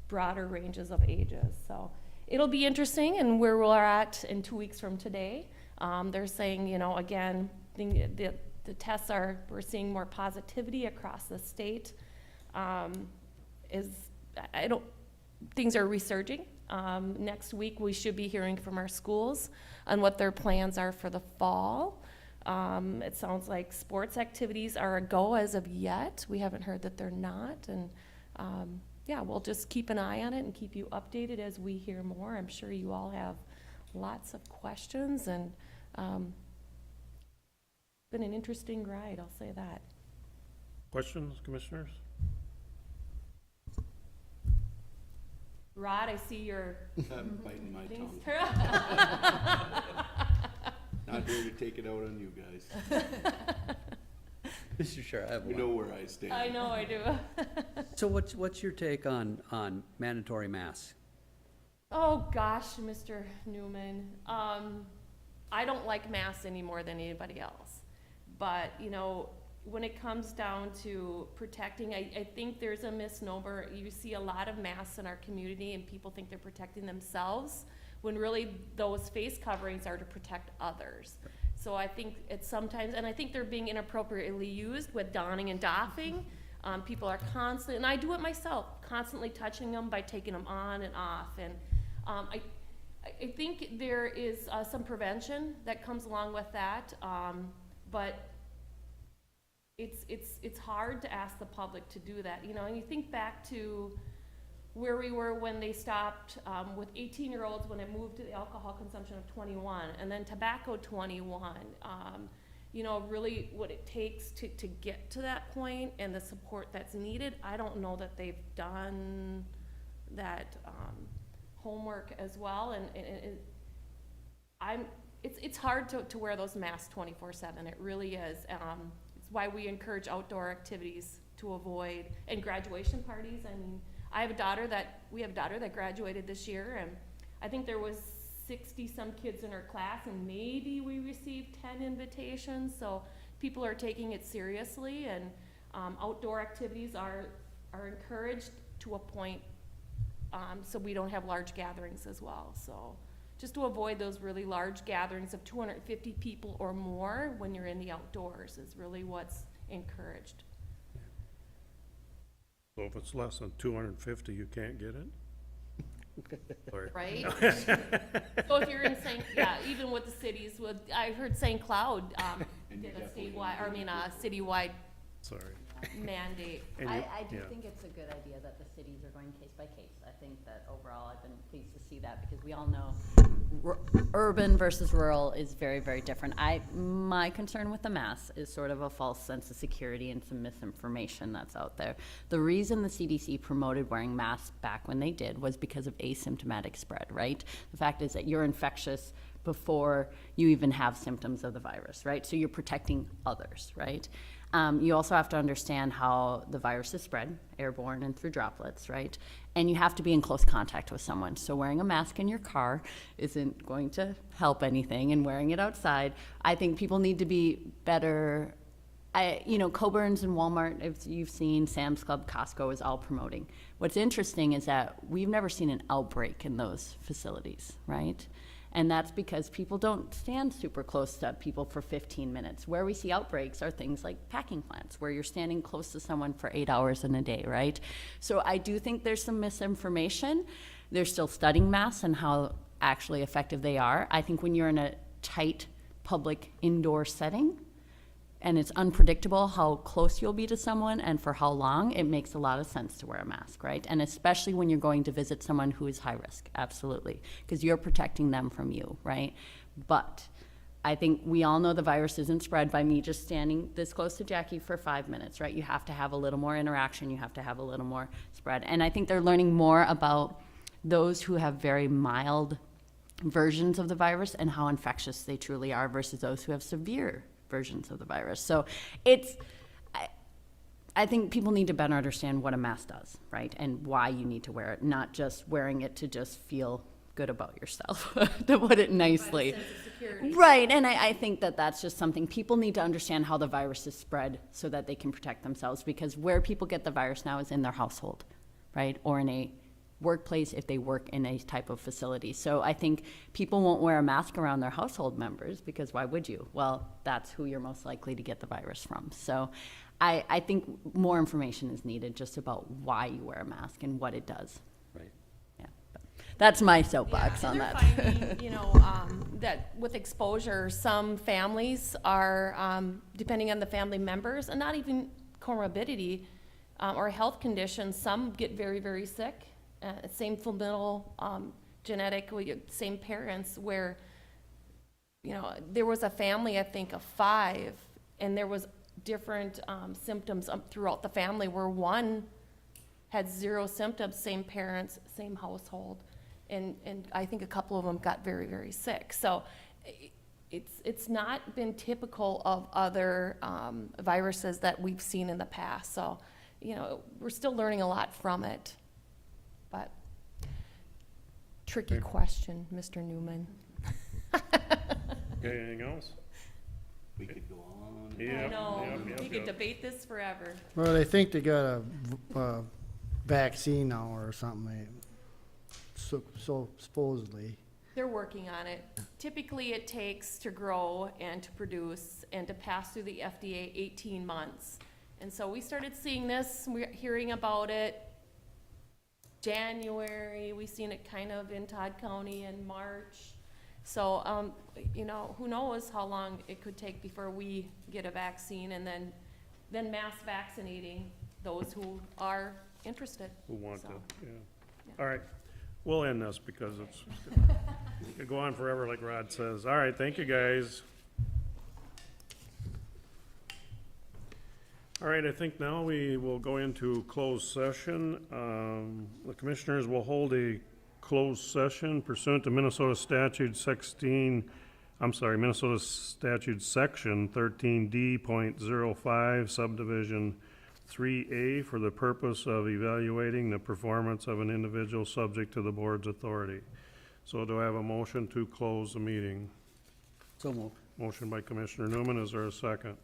broader ranges of ages. So it'll be interesting, and where we're at in 2 weeks from today. They're saying, you know, again, the tests we're seeing more positivity across the state. Things are resurging. Next week, we should be hearing from our schools on what their plans are for the fall. It sounds like sports activities are a go as of yet. We haven't heard that they're not. And yeah, we'll just keep an eye on it and keep you updated as we hear more. I'm sure you all have lots of questions, and it's been an interesting ride, I'll say that. Questions, commissioners? Rod, I see your I'm biting my things. tongue. Not here to take it out on you guys. Mr. Chair, I have You one. know where I stand. I know I do. So what's your take on mandatory masks? Oh, gosh, Mr. Newman. I don't like masks any more than anybody else. But, you know, when it comes down to protecting, I think there's a misnomer. You see a lot of masks in our community, and people think they're protecting themselves, when really those face coverings are to protect others. So I think it's sometimes, and I think they're being inappropriately used with donning and doffing. People are constantly, and I do it myself, constantly touching them by taking them on and off. And I think there is some prevention that comes along with that, but it's hard to ask the public to do that. You know, and you think back to where we were when they stopped with 18-year-olds when it moved to the alcohol consumption of 21, and then tobacco 21. You know, really what it takes to get to that point and the support that's needed. I don't know that they've done that homework as well, and it's hard to wear those masks 24/7. It really is. It's why we encourage outdoor activities to avoid, and graduation parties. I mean, we have a daughter that graduated this year, and I think there was 60 some kids in her class, and maybe we received 10 invitations. So people are taking it seriously, and outdoor activities are encouraged to a point, so we don't have large gatherings as well. So just to avoid those really large gatherings of 250 people or more when you're in the outdoors is really what's encouraged. So if it's less than 250, you can't get it? Sorry. right? So if you're in St., yeah, even with the cities, I heard St. Cloud, did a statewide, or I mean, a citywide Sorry. mandate. And you- I do yeah. think it's a good idea that the cities are going case by case. I think that overall, I've been pleased to see that because we all know urban versus rural is very, very different. My concern with the mask is sort of a false sense of security and some misinformation that's out there. The reason the CDC promoted wearing masks back when they did was because of asymptomatic spread, right? The fact is that you're infectious before you even have symptoms of the virus, right? So you're protecting others, right? You also have to understand how the virus is spread, airborne and through droplets, right? And you have to be in close contact with someone. So wearing a mask in your car isn't going to help anything, and wearing it outside, I think people need to be better. Coburn's and Walmart, if you've seen, Sam's Club, Costco is all promoting. What's interesting is that we've never seen an outbreak in those facilities, right? And that's because people don't stand super close to people for 15 minutes. Where we see outbreaks are things like packing plants, where you're standing close to someone for 8 hours in a day, right? So I do think there's some misinformation. They're still studying masks and how actually effective they are. I think when you're in a tight public indoor setting, and it's unpredictable how close you'll be to someone and for how long, it makes a lot of sense to wear a mask, right? And especially when you're going to visit someone who is high risk, absolutely, because you're protecting them from you, right? But I think we all know the virus isn't spread by me just standing this close to Jackie for 5 minutes, right? You have to have a little more interaction, you have to have a little more spread. And I think they're learning more about those who have very mild versions of the virus and how infectious they truly are versus those who have severe versions of the virus. So I think people need to better understand what a mask does, right? And why you need to wear it, not just wearing it to just feel good about yourself, to put it nicely. Sense of security. Right, and I think that that's just something, people need to understand how the virus is spread so that they can protect themselves, because where people get the virus now is in their household, right? Or in a workplace if they work in a type of facility. So I think people won't wear a mask around their household members, because why would you? Well, that's who you're most likely to get the virus from. So I think more information is needed just about why you wear a mask and what it does. Right. Yeah, but that's my soapbox Yeah, on and that. they're finding, that with exposure, some families are, depending on the family members, and not even comorbidity or health conditions, some get very, very sick. Same familial, genetic, same parents, where, there was a family, I think, of 5, and there was different symptoms throughout the family, where one had 0 symptoms, same parents, same household, and I think a couple of them got very, very sick. So it's not been typical of other viruses that we've seen in the past. So, we're still learning a lot from it. But tricky question, Mr. Newman. Okay, anything else? We could go on. Yep, I know, yep, we yep, could yep. debate this forever. Well, they think they got a vaccine now or something, so supposedly. They're working on it. Typically, it takes to grow and to produce and to pass through the FDA 18 months. And so we started seeing this, we're hearing about it January, we seen it kind of in Todd County in March. So, who knows how long it could take before we get a vaccine, and then mass vaccinating those who are interested. Who want to, So, yeah. yeah. All right, we'll end this because it could go on forever like Rod says. All right, thank you, guys. All right, I think now we will go into closed session. The commissioners will hold a closed session pursuant to Minnesota Statute Minnesota Statute Section 13D.05 subdivision 3A for the purpose of evaluating the performance of an individual subject to the board's authority. So do I have a motion to close the meeting? So moved. Motion by Commissioner Newman, is there a second?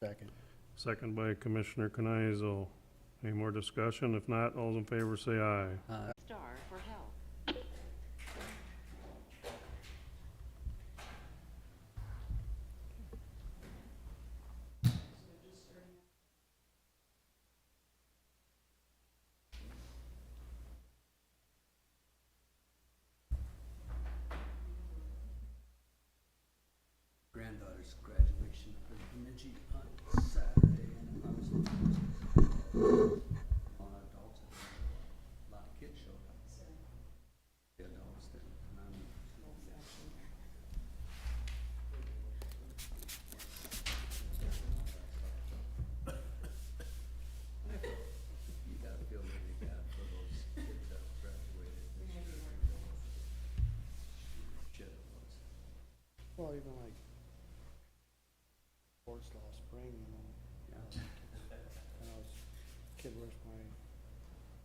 Second. Second by Commissioner Knizel. Any more discussion? If not, all those in favor say aye. Star for help. daughter's graduation up in Bemidji on Saturday, and I was a lot of adults, a lot of kids showed up. The adults did, and I'm. You gotta feel really bad for those kids that graduated this year. Shit it was. Well, even like sports last spring, you know. Yeah. And I was, kid works my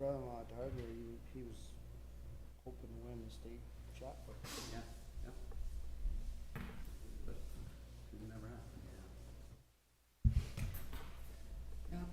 brother-in-law at the hardware, he was hoping to win the state shot put. Yeah, yeah. But it never happened, yeah. Yep.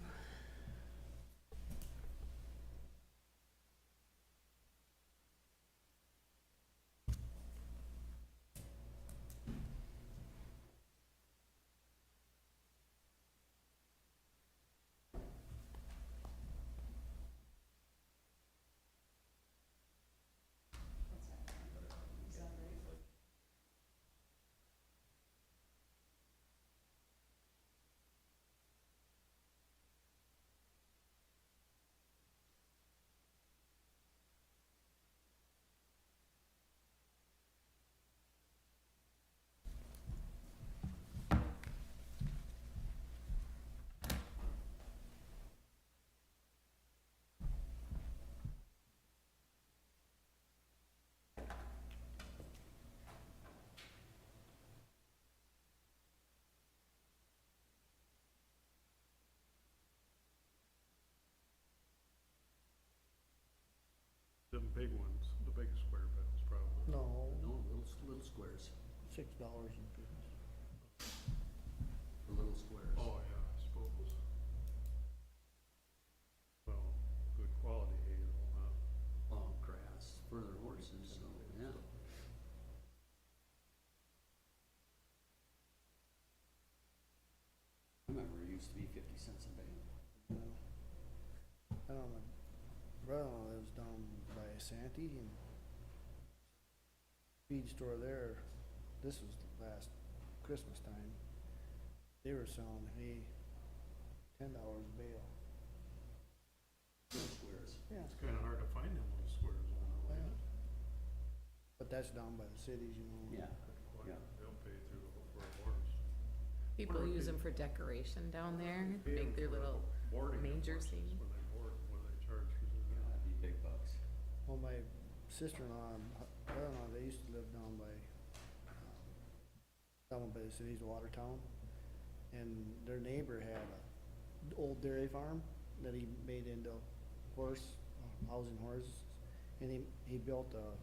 The big ones, the big square pets probably. No, No, little squares, $6 in fees. the little squares. Oh, yeah, I suppose. Well, good quality hay though, huh? Oh, grass for their horses, so, yeah. I remember it used to be 50 cents a bale. I don't know, my brother-in-law lives down by Santee and feed store there, this was last Christmas time. They were selling hay $10 a bale. Little squares. Yeah. It's kinda hard to find them little squares now, isn't it? But that's down by the cities, you know. Yeah. Quite- Yeah. They'll pay through for a horse. People What do use they- them for decoration down there, Pay make their them for little boarding of manger horses scene. When they board, what do they charge for that? That'd be big bucks. Well, my sister-in-law and brother-in-law, they used to live down by the cities of Watertown. And their neighbor had a old dairy farm that he made into horse, housing horses. And he built a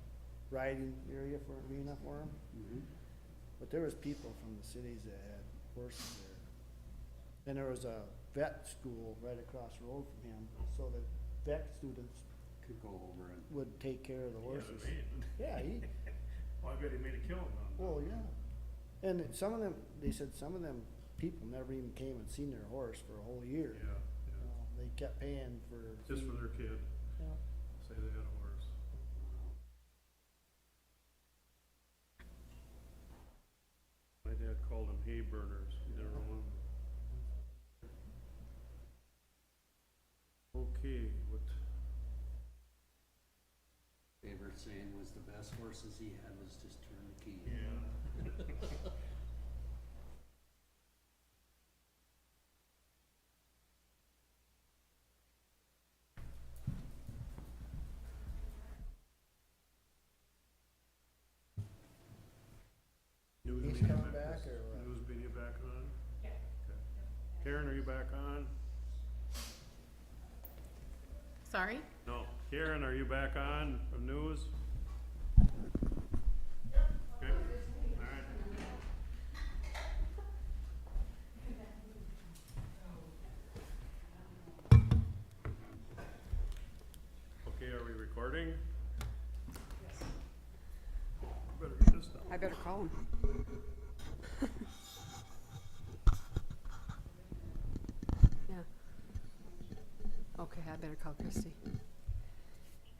riding area for, arena for them. Mm-hmm. But there was people from the cities that had horses there. And there was a vet school right across the road from him, so the vet students Could go over and. would take care of the Yeah, horses. they made it. Yeah, Well, I bet he made a killing on that. well, yeah. And some of them, they said some of them people never even came and seen their horse for a whole year. Yeah, yeah, They kept paying for. just for feed. their kid, Yeah. say they had a horse. My dad called them hay burners, you never won. Okay, what, Favorite saying was the best horses he had was just turn the key. yeah. News He's media coming back or what? News media back on? Yeah. Karen, are you back on? Sorry? No. Karen, are you back on from news? Okay, all right. Okay, are we recording? Better get this down. I better call him. Yeah. Okay, I better call Christy.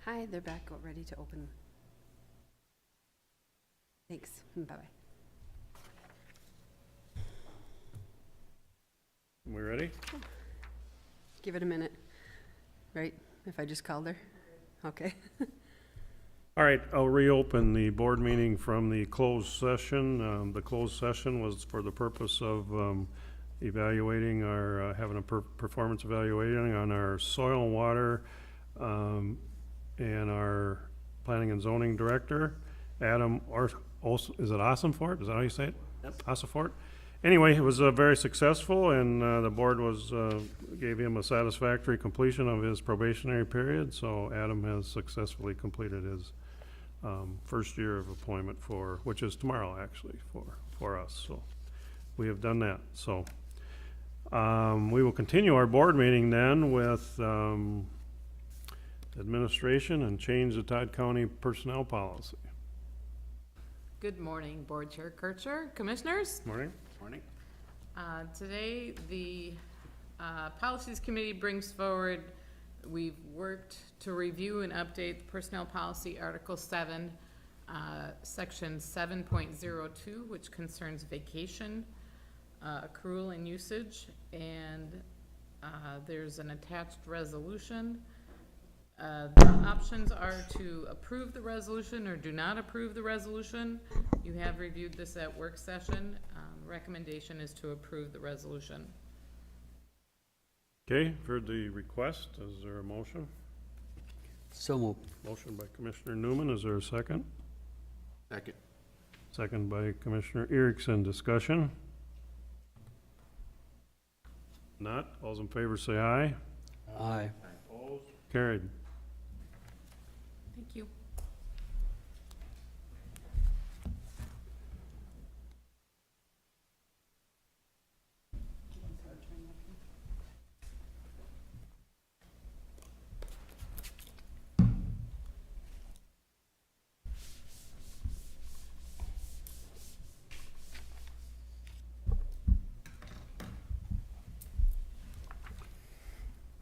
Hi, they're back, ready to open. Thanks, bye-bye. Give it a minute, right? If I just called her? Okay. All right, I'll reopen the board meeting from the closed session. The closed session was for the purpose of evaluating our, having a performance evaluating on our soil and water and our planning and zoning director, Adam, is it Ossenfort? Is that how you say it? Yep. Ossenfort? Anyway, it was very successful, and the board gave him a satisfactory completion of his probationary period, so Adam has successfully completed his first year of employment which is tomorrow actually, for us, so we have done that. So we will continue our board meeting then with administration and change the Todd County personnel policy. Good morning, Board Chair Kircher, Commissioners. Morning. Morning. Today, the Policies Committee brings forward, we've worked to review and update the Personnel Policy Article 7, Section 7.02, which concerns vacation, accrual and usage, and there's an attached resolution. The options are to approve the resolution or do not approve the resolution. You have reviewed this at work session. Recommendation is to approve the resolution. Okay, for the request, is there a motion? So moved. Motion by Commissioner Newman, is there a second? Second. Second by Commissioner Erickson. Discussion? Not, all's in favor say aye. Aye. Opposed? Carried. Thank you.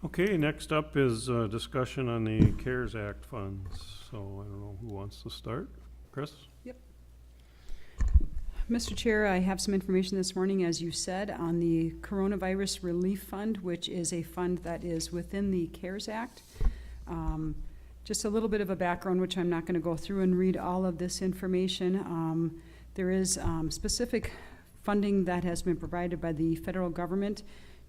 Okay, next up is discussion on the CARES Act funds. So I don't know who wants to start. Chris? Mr. Chair, I have some information this morning, as you said, on the Coronavirus Relief Fund, which is a fund that is within the CARES Act. Just a little bit of a background, which I'm not going to go through and read all of this information. There is specific funding that has been provided by the federal government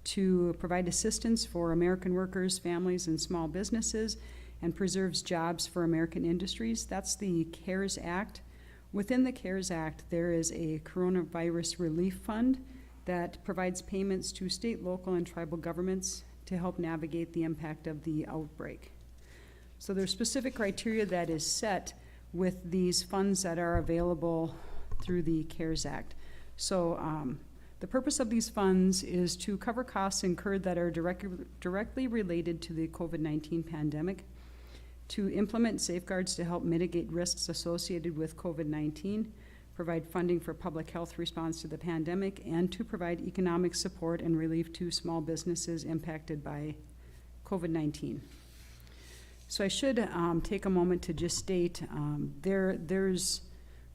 to provide assistance for American workers, families, and small businesses, and preserves jobs for American industries. That's the CARES Act. Within the CARES Act, there is a coronavirus relief fund that provides payments to state, local, and tribal governments to help navigate the impact of the outbreak. So there's specific criteria that is set with these funds that are available through the CARES Act. So the purpose of these funds is to cover costs incurred that are directly related to the COVID-19 pandemic, to implement safeguards to help mitigate risks associated with COVID-19, provide funding for public health response to the pandemic, and to provide economic support and relief to small businesses impacted by COVID-19. So I should take a moment to just state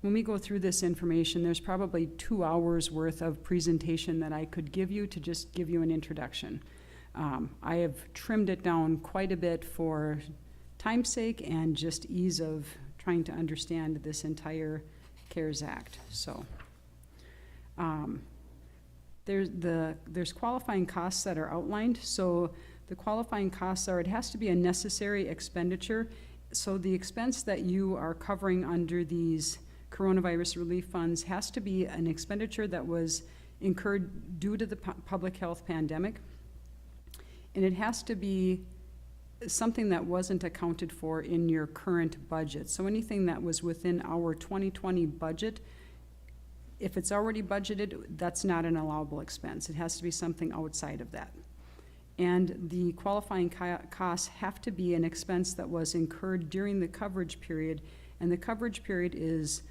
when we go through this information, there's probably 2 hours worth of presentation that I could give you to just give you an introduction. I have trimmed it down quite a bit for time's sake and just ease of trying to understand this entire CARES Act. So there's qualifying costs that are outlined. So the qualifying costs are, it has to be a necessary expenditure. So the expense that you are covering under these coronavirus relief funds has to be an expenditure that was incurred due to the public health pandemic. And it has to be something that wasn't accounted for in your current budget. So anything that was within our 2020 budget, if it's already budgeted, that's not an allowable expense. It has to be something outside of that. And the qualifying costs have to be an expense that was incurred during the coverage period. And the coverage period is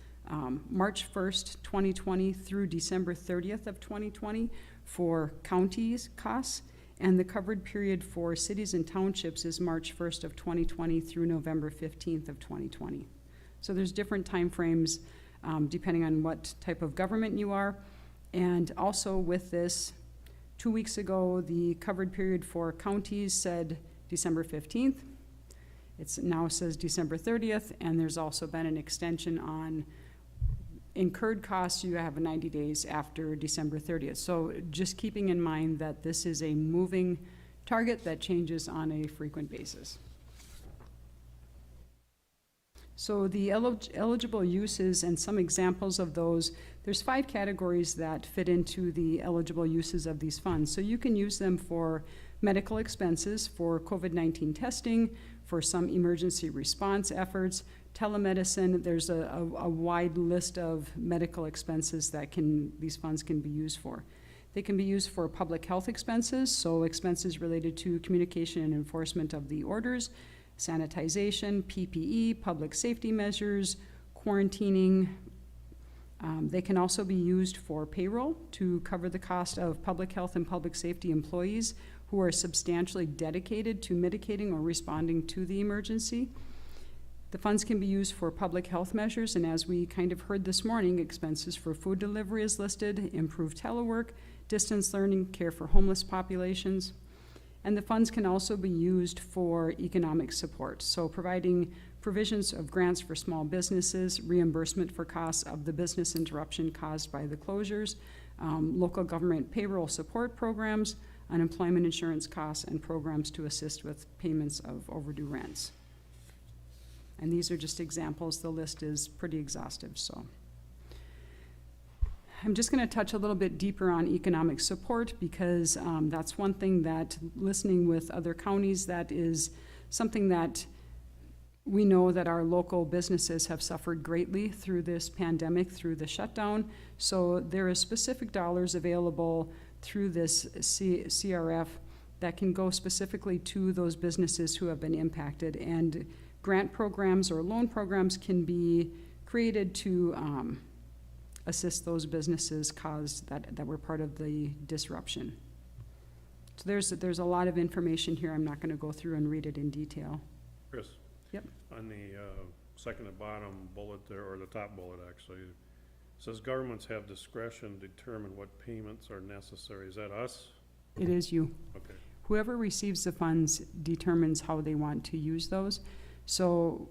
March 1st, 2020 through December 30th of 2020 for counties costs. And the covered period for cities and townships is March 1st of 2020 through November 15th of 2020. So there's different time frames depending on what type of government you are. And also with this, 2 weeks ago, the covered period for counties said December 15th. It now says December 30th, and there's also been an extension on incurred costs. You have 90 days after December 30th. So just keeping in mind that this is a moving target that changes on a frequent basis. So the eligible uses and some examples of those, there's 5 categories that fit into the eligible uses of these funds. So you can use them for medical expenses, for COVID-19 testing, for some emergency response efforts, telemedicine. There's a wide list of medical expenses that these funds can be used for. They can be used for public health expenses, so expenses related to communication and enforcement of the orders, sanitization, PPE, public safety measures, quarantining. They can also be used for payroll to cover the cost of public health and public safety employees who are substantially dedicated to mitigating or responding to the emergency. The funds can be used for public health measures, and as we kind of heard this morning, expenses for food delivery is listed, improved telework, distance learning, care for homeless populations. And the funds can also be used for economic support, so providing provisions of grants for small businesses, reimbursement for costs of the business interruption caused by the closures, local government payroll support programs, unemployment insurance costs, and programs to assist with payments of overdue rents. And these are just examples. The list is pretty exhaustive, so. I'm just going to touch a little bit deeper on economic support because that's one thing that, listening with other counties, that is something that we know that our local businesses have suffered greatly through this pandemic, through the shutdown. So there is specific dollars available through this CRF that can go specifically to those businesses who have been impacted. And grant programs or loan programs can be created to assist those businesses that were part of the disruption. So there's a lot of information here. I'm not going to go through and read it in detail. Chris? Yep. On the second to bottom bullet there, or the top bullet actually, it says governments have discretion to determine what payments are necessary. Is that us? It is you. Okay. Whoever receives the funds determines how they want to use those. So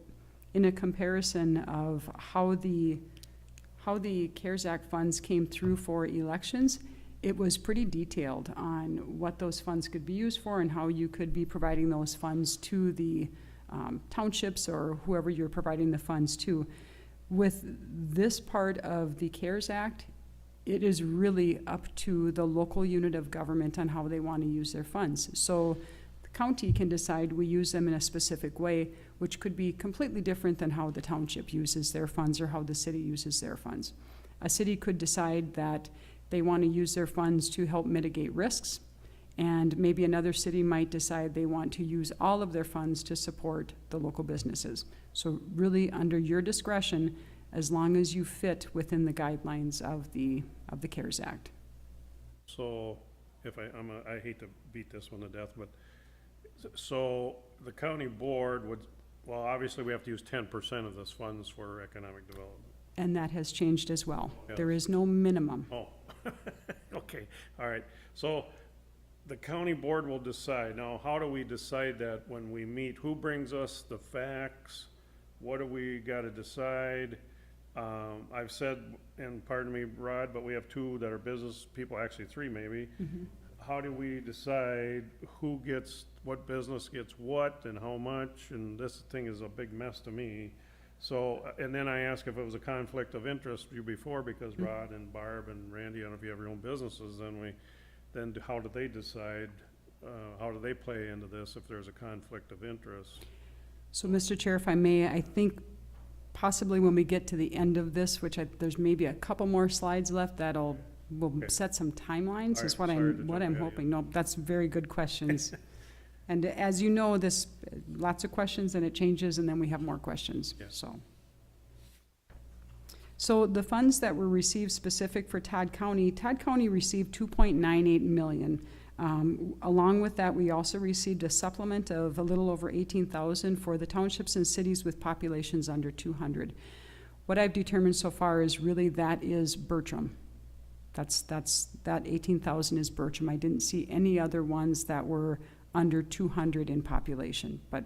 in a comparison of how the CARES Act funds came through for elections, it was pretty detailed on what those funds could be used for and how you could be providing those funds to the townships or whoever you're providing the funds to. With this part of the CARES Act, it is really up to the local unit of government on how they want to use their funds. So the county can decide we use them in a specific way, which could be completely different than how the township uses their funds or how the city uses their funds. A city could decide that they want to use their funds to help mitigate risks, and maybe another city might decide they want to use all of their funds to support the local businesses. So really under your discretion, as long as you fit within the guidelines of the CARES Act. So if I hate to beat this one to death, but so the county board would, well, obviously we have to use 10% of this funds for economic development. And that has changed as well. Yeah. There is no minimum. Oh, okay, all right. So the county board will decide. Now, how do we decide that when we meet? Who brings us the facts? What do we gotta decide? I've said, and pardon me, Rod, but we have 2 that are business people, actually 3 maybe. Mm-hmm. How do we decide who gets, what business gets what and how much? And this thing is a big mess to me. So, and then I asked if it was a conflict of interest you before, because Rod and Barb and Randy, I don't know if you have your own businesses, then how do they decide, how do they play into this if there's a conflict of interest? So, Mr. Chair, if I may, I think possibly when we get to the end of this, there's maybe a couple more slides left will Okay. set some timelines, All is right, what sorry to I'm jump ahead, hoping. No, that's very good questions. And as you know, lots of questions and it changes and then we have more questions, Yes. So the funds that were received specific for Todd County received $2.98 million. Along with that, we also received a supplement of a little over $18,000 for the townships and cities with populations under 200. What I've determined so far is really that is Bertram. That 18,000 is Bertram. I didn't see any other ones that were under 200 in population, but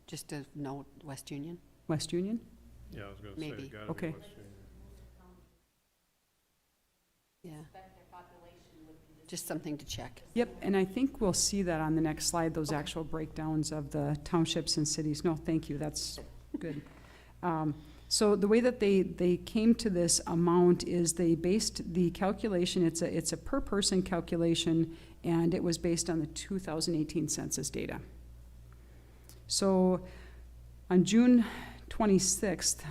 Just to note, West Union? West Union? Yeah, I was gonna say, Maybe. it's gotta be Okay. West Union. Yeah. Just something to check. Yep, and I think we'll see that on the next slide, those actual breakdowns of the townships and cities. No, thank you, that's good. So the way that they came to this amount is they based the calculation, it's a per person calculation, and it was based on the 2018 census data. So on June 26th,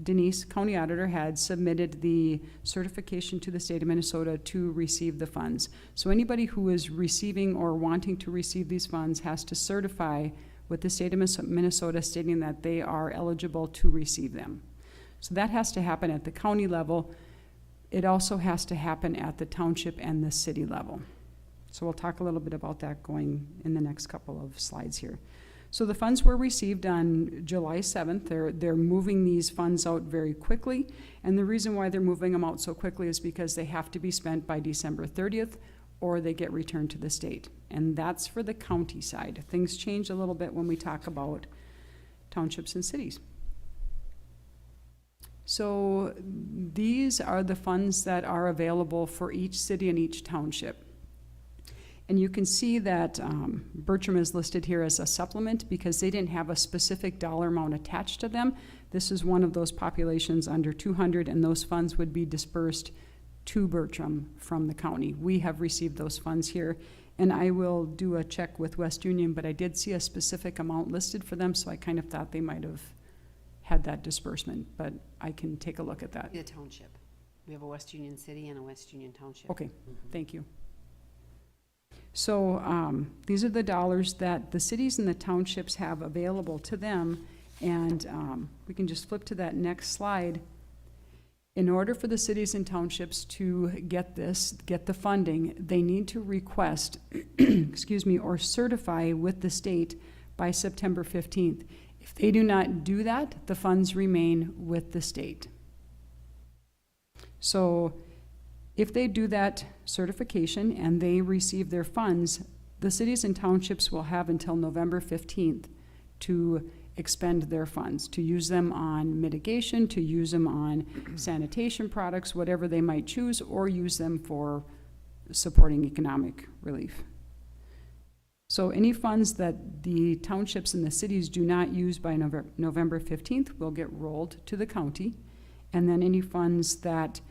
Denise, County Auditor, had submitted the certification to the state of Minnesota to receive the funds. So anybody who is receiving or wanting to receive these funds has to certify with the state of Minnesota stating that they are eligible to receive them. So that has to happen at the county level. It also has to happen at the township and the city level. So we'll talk a little bit about that going in the next couple of slides here. So the funds were received on July 7th. They're moving these funds out very quickly. And the reason why they're moving them out so quickly is because they have to be spent by December 30th or they get returned to the state. And that's for the county side. Things change a little bit when we talk about townships and cities. So these are the funds that are available for each city and each township. And you can see that Bertram is listed here as a supplement because they didn't have a specific dollar amount attached to them. This is one of those populations under 200, and those funds would be dispersed to Bertram from the county. We have received those funds here, and I will do a check with West Union, but I did see a specific amount listed for them, so I kind of thought they might have had that disbursement, but I can take a look at that. The township. We have a West Union City and a West Union Township. Okay, thank you. So these are the dollars that the cities and the townships have available to them, and we can just flip to that next slide. In order for the cities and townships to get the funding, they need to request, excuse me, or certify with the state by September 15th. If they do not do that, the funds remain with the state. So if they do that certification and they receive their funds, the cities and townships will have until November 15th to expend their funds, to use them on mitigation, to use them on sanitation products, whatever they might choose, or use them for supporting economic relief. So any funds that the townships and the cities do not use by November 15th will get rolled to the county, and then any funds that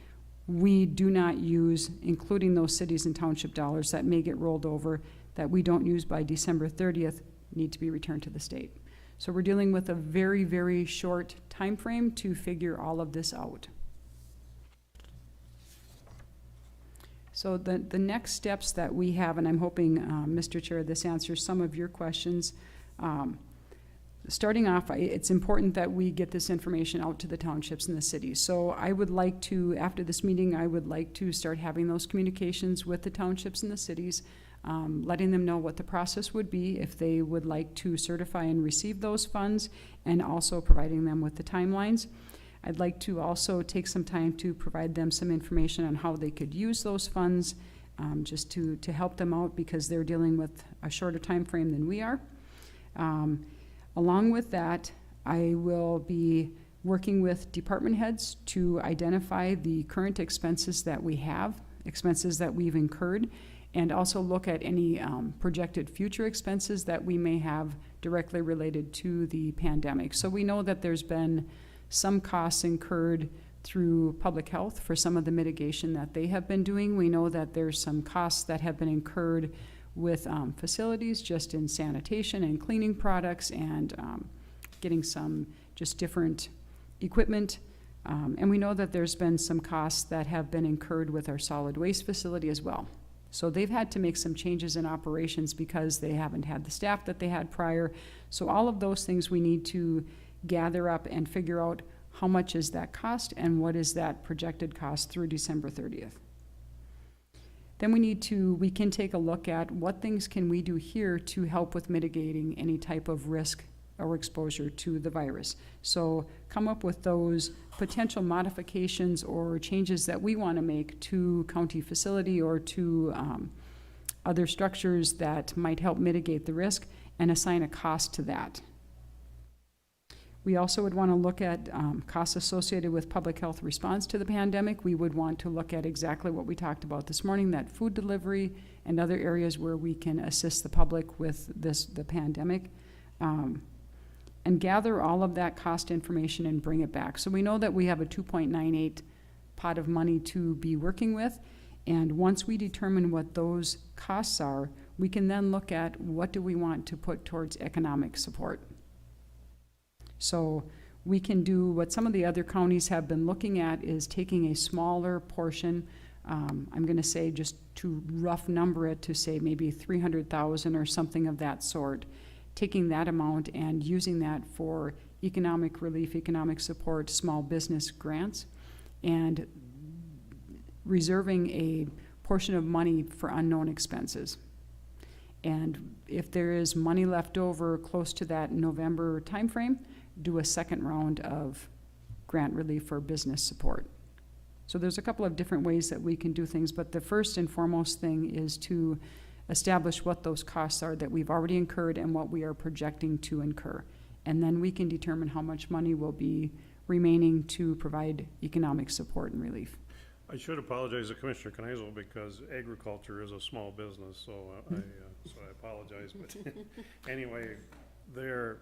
we do not use, including those cities and township dollars that may get rolled over, that we don't use by December 30th, need to be returned to the state. So we're dealing with a very, very short time frame to figure all of this out. So the next steps that we have, and I'm hoping, Mr. Chair, this answers some of your questions. Starting off, it's important that we get this information out to the townships and the cities. So I would like to, after this meeting, I would like to start having those communications with the townships and the cities, letting them know what the process would be if they would like to certify and receive those funds, and also providing them with the timelines. I'd like to also take some time to provide them some information on how they could use those funds, just to help them out because they're dealing with a shorter time frame than we are. Along with that, I will be working with department heads to identify the current expenses that we have, expenses that we've incurred, and also look at any projected future expenses that we may have directly related to the pandemic. So we know that there's been some costs incurred through public health for some of the mitigation that they have been doing. We know that there's some costs that have been incurred with facilities, just in sanitation and cleaning products, and getting some just different equipment. And we know that there's been some costs that have been incurred with our solid waste facility as well. So they've had to make some changes in operations because they haven't had the staff that they had prior. So all of those things we need to gather up and figure out how much is that cost and what is that projected cost through December 30th. Then we can take a look at what things can we do here to help with mitigating any type of risk or exposure to the virus. So come up with those potential modifications or changes that we want to make to county facility or to other structures that might help mitigate the risk, and assign a cost to that. We also would want to look at costs associated with public health response to the pandemic. We would want to look at exactly what we talked about this morning, that food delivery and other areas where we can assist the public with the pandemic. And gather all of that cost information and bring it back. So we know that we have a 2.98 pot of money to be working with. And once we determine what those costs are, we can then look at what do we want to put towards economic support. So we can do what some of the other counties have been looking at is taking a smaller portion. I'm going to say, just to rough number it, to say maybe 300,000 or something of that sort, taking that amount and using that for economic relief, economic support, small business grants, and reserving a portion of money for unknown expenses. And if there is money left over close to that November timeframe, do a second round of grant relief for business support. So there's a couple of different ways that we can do things, but the first and foremost thing is to establish what those costs are that we've already incurred and what we are projecting to incur. And then we can determine how much money will be remaining to provide economic support and relief. I should apologize to Commissioner Kneisel because agriculture is a small business, so I apologize. But anyway, they're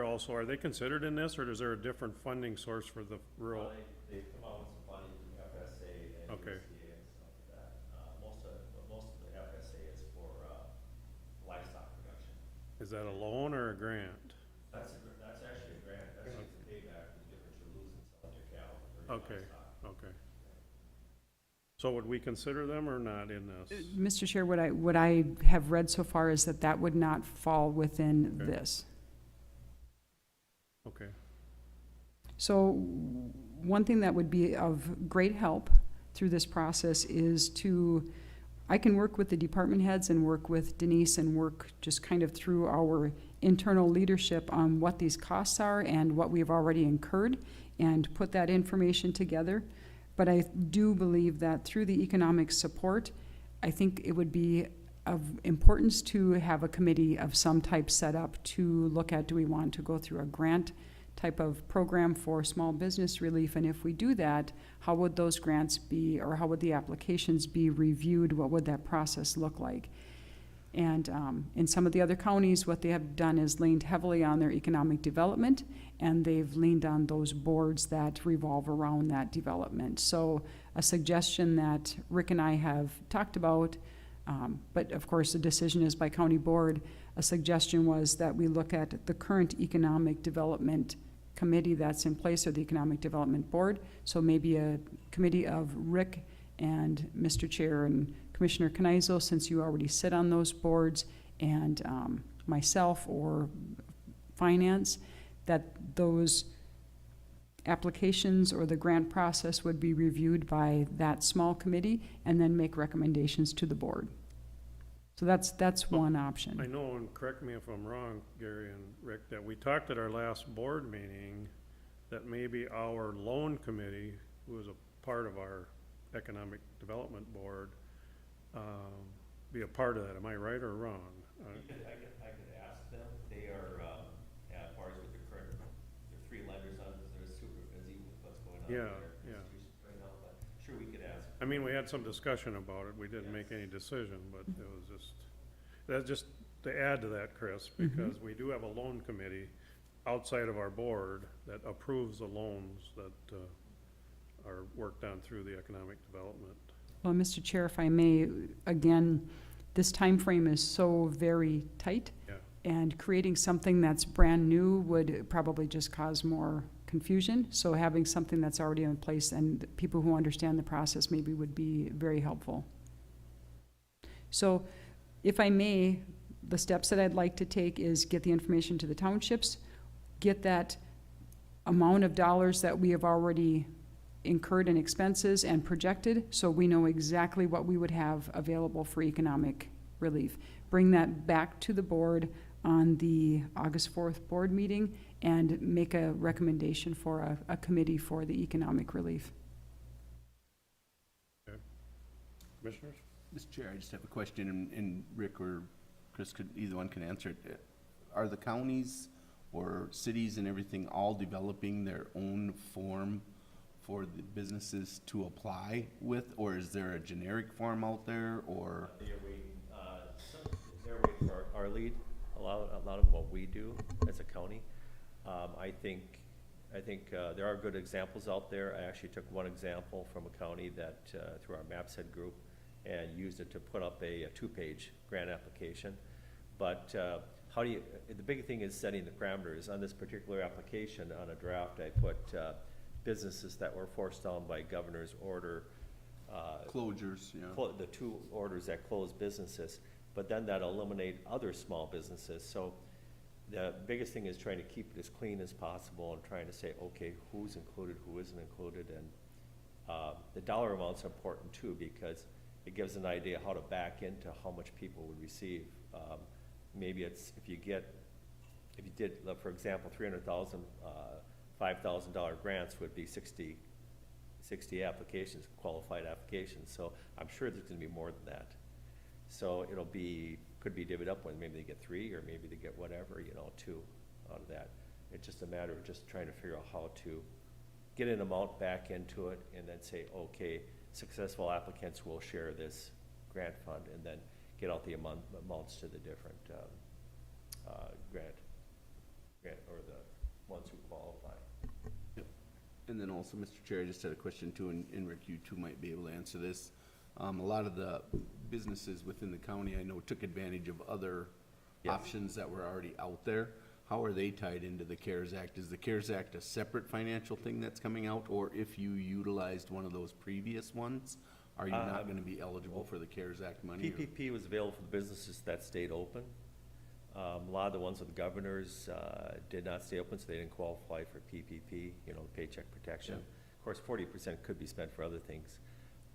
also, are they considered in this, or is there a different funding source for the rural? They come out with some funding from the FSA and Okay. USDA and stuff like that. Most of the FSA is for livestock production. Is that a loan or a grant? That's actually a grant. That's just a payback for the difference you're losing selling your cattle or your Okay, livestock. okay. So would we consider them or not in this? Mr. Chair, what I have read so far is that would not fall within Okay. this. Okay, So one thing that would be of great help through this process is I can work with the department heads and work with Denise and work just kind of through our internal leadership on what these costs are and what we've already incurred and put that information together. But I do believe that through the economic support, I think it would be of importance to have a committee of some type set up to look at, do we want to go through a grant type of program for small business relief? And if we do that, how would those grants be, or how would the applications be reviewed? What would that process look like? And in some of the other counties, what they have done is leaned heavily on their economic development, and they've leaned on those boards that revolve around that development. So a suggestion that Rick and I have talked about, but of course the decision is by county board, a suggestion was that we look at the current economic development committee that's in place, or the economic development board. So maybe a committee of Rick and Mr. Chair and Commissioner Kneisel, since you already sit on those boards, and myself or finance, that those applications or the grant process would be reviewed by that small committee and then make recommendations to the board. So that's one option. I know, and correct me if I'm wrong, Gary and Rick, that we talked at our last board meeting that maybe our loan committee, who is a part of our economic development board, be a part of that. Am I right or wrong? I could ask them. They are at bars with the three lenders on this. They're super busy with what's going on Yeah, in their yeah. institutions right now, but sure we could ask. I mean, we had some discussion about it. We didn't make any decision, but it was that's just to add to that, Chris, because we do have a loan committee outside of our board that approves the loans that are worked on through the economic development. Well, Mr. Chair, if I may, again, this time frame is so very tight. Yeah. And creating something that's brand new would probably just cause more confusion. So having something that's already in place and people who understand the process maybe would be very helpful. So if I may, the steps that I'd like to take is get the information to the townships, get that amount of dollars that we have already incurred in expenses and projected, so we know exactly what we would have available for economic relief. Bring that back to the board on the August 4th board meeting and make a recommendation for a committee for the economic relief. Commissioners? Mr. Chair, I just have a question, and Rick or Chris could, either one can answer it. Are the counties or cities and everything all developing their own form for the businesses to apply with, or is there a generic form out there, or? They're waiting, they're waiting for our lead, a lot of what we do as a county. I think there are good examples out there. I actually took one example from a county that, through our MAPSED group, and used it to put up a two-page grant application. But how do you, the big thing is setting the parameters. On this particular application, on a draft, I put businesses that were forced down by governor's order. Closures, yeah. The two orders that close businesses, but then that eliminate other small businesses. So the biggest thing is trying to keep it as clean as possible and trying to say, okay, who's included, who isn't included, and the dollar amount's important too, because it gives an idea how to back into how much people would receive. Maybe it's, if you did, for example, 300,000, $5,000 grants would be 60 applications, qualified applications. So I'm sure there's gonna be more than that. So could be divvied up when maybe they get 3, or maybe they get whatever, 2 out of that. It's just a matter of just trying to figure out how to get an amount back into it and then say, okay, successful applicants will share this grant fund, and then get out the amounts to the different grant or the ones who qualify. Yep. And then also, Mr. Chair, I just had a question too, and Rick, you too might be able to answer this. A lot of the businesses within the county, I know, took advantage of other Yes. options that were already out there. How are they tied into the CARES Act? Is the CARES Act a separate financial thing that's coming out, or if you utilized one of those previous ones, are you not gonna be eligible for the CARES Act money? or- PPP was available for the businesses that stayed open. A lot of the ones with the governors did not stay open, so they didn't qualify for PPP, paycheck protection. Yeah. Of course, 40% could be spent for other things.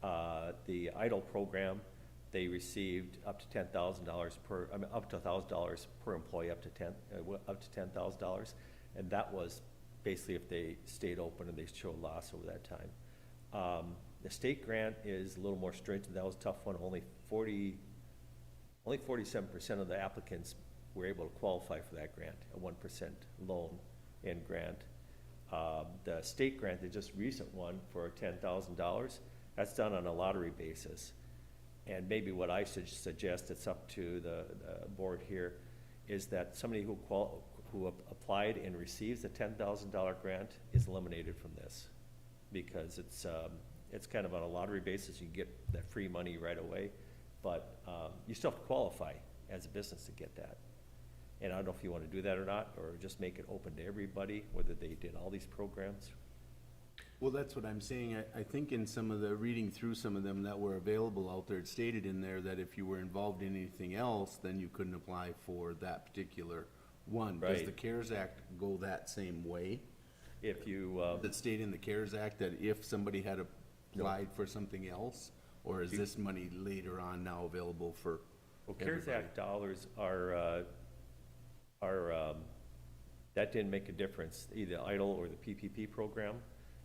The EIDL program, they received up to $10,000 up to $1,000 per employee, up to $10,000, and that was basically if they stayed open and they showed loss over that time. The state grant is a little more stringent. That was a tough one. Only 47% of the applicants were able to qualify for that grant, a 1% loan and grant. The state grant, the just recent one for $10,000, that's done on a lottery basis. And maybe what I should suggest, it's up to the board here, is that somebody who applied and receives a $10,000 grant is eliminated from this, because it's kind of on a lottery basis. You get that free money right away, but you still have to qualify as a business to get that. And I don't know if you want to do that or not, or just make it open to everybody, whether they did all these programs. Well, that's what I'm saying. I think in some of the, reading through some of them that were available out there, it stated in there that if you were involved in anything else, then you couldn't apply for that particular one. Does Right. the CARES Act go that same way? If you, Does it state in the CARES Act that if somebody had applied for something else? Or is this money later on now available for well, CARES everybody? Act dollars are, that didn't make a difference, either EIDL or the PPP program.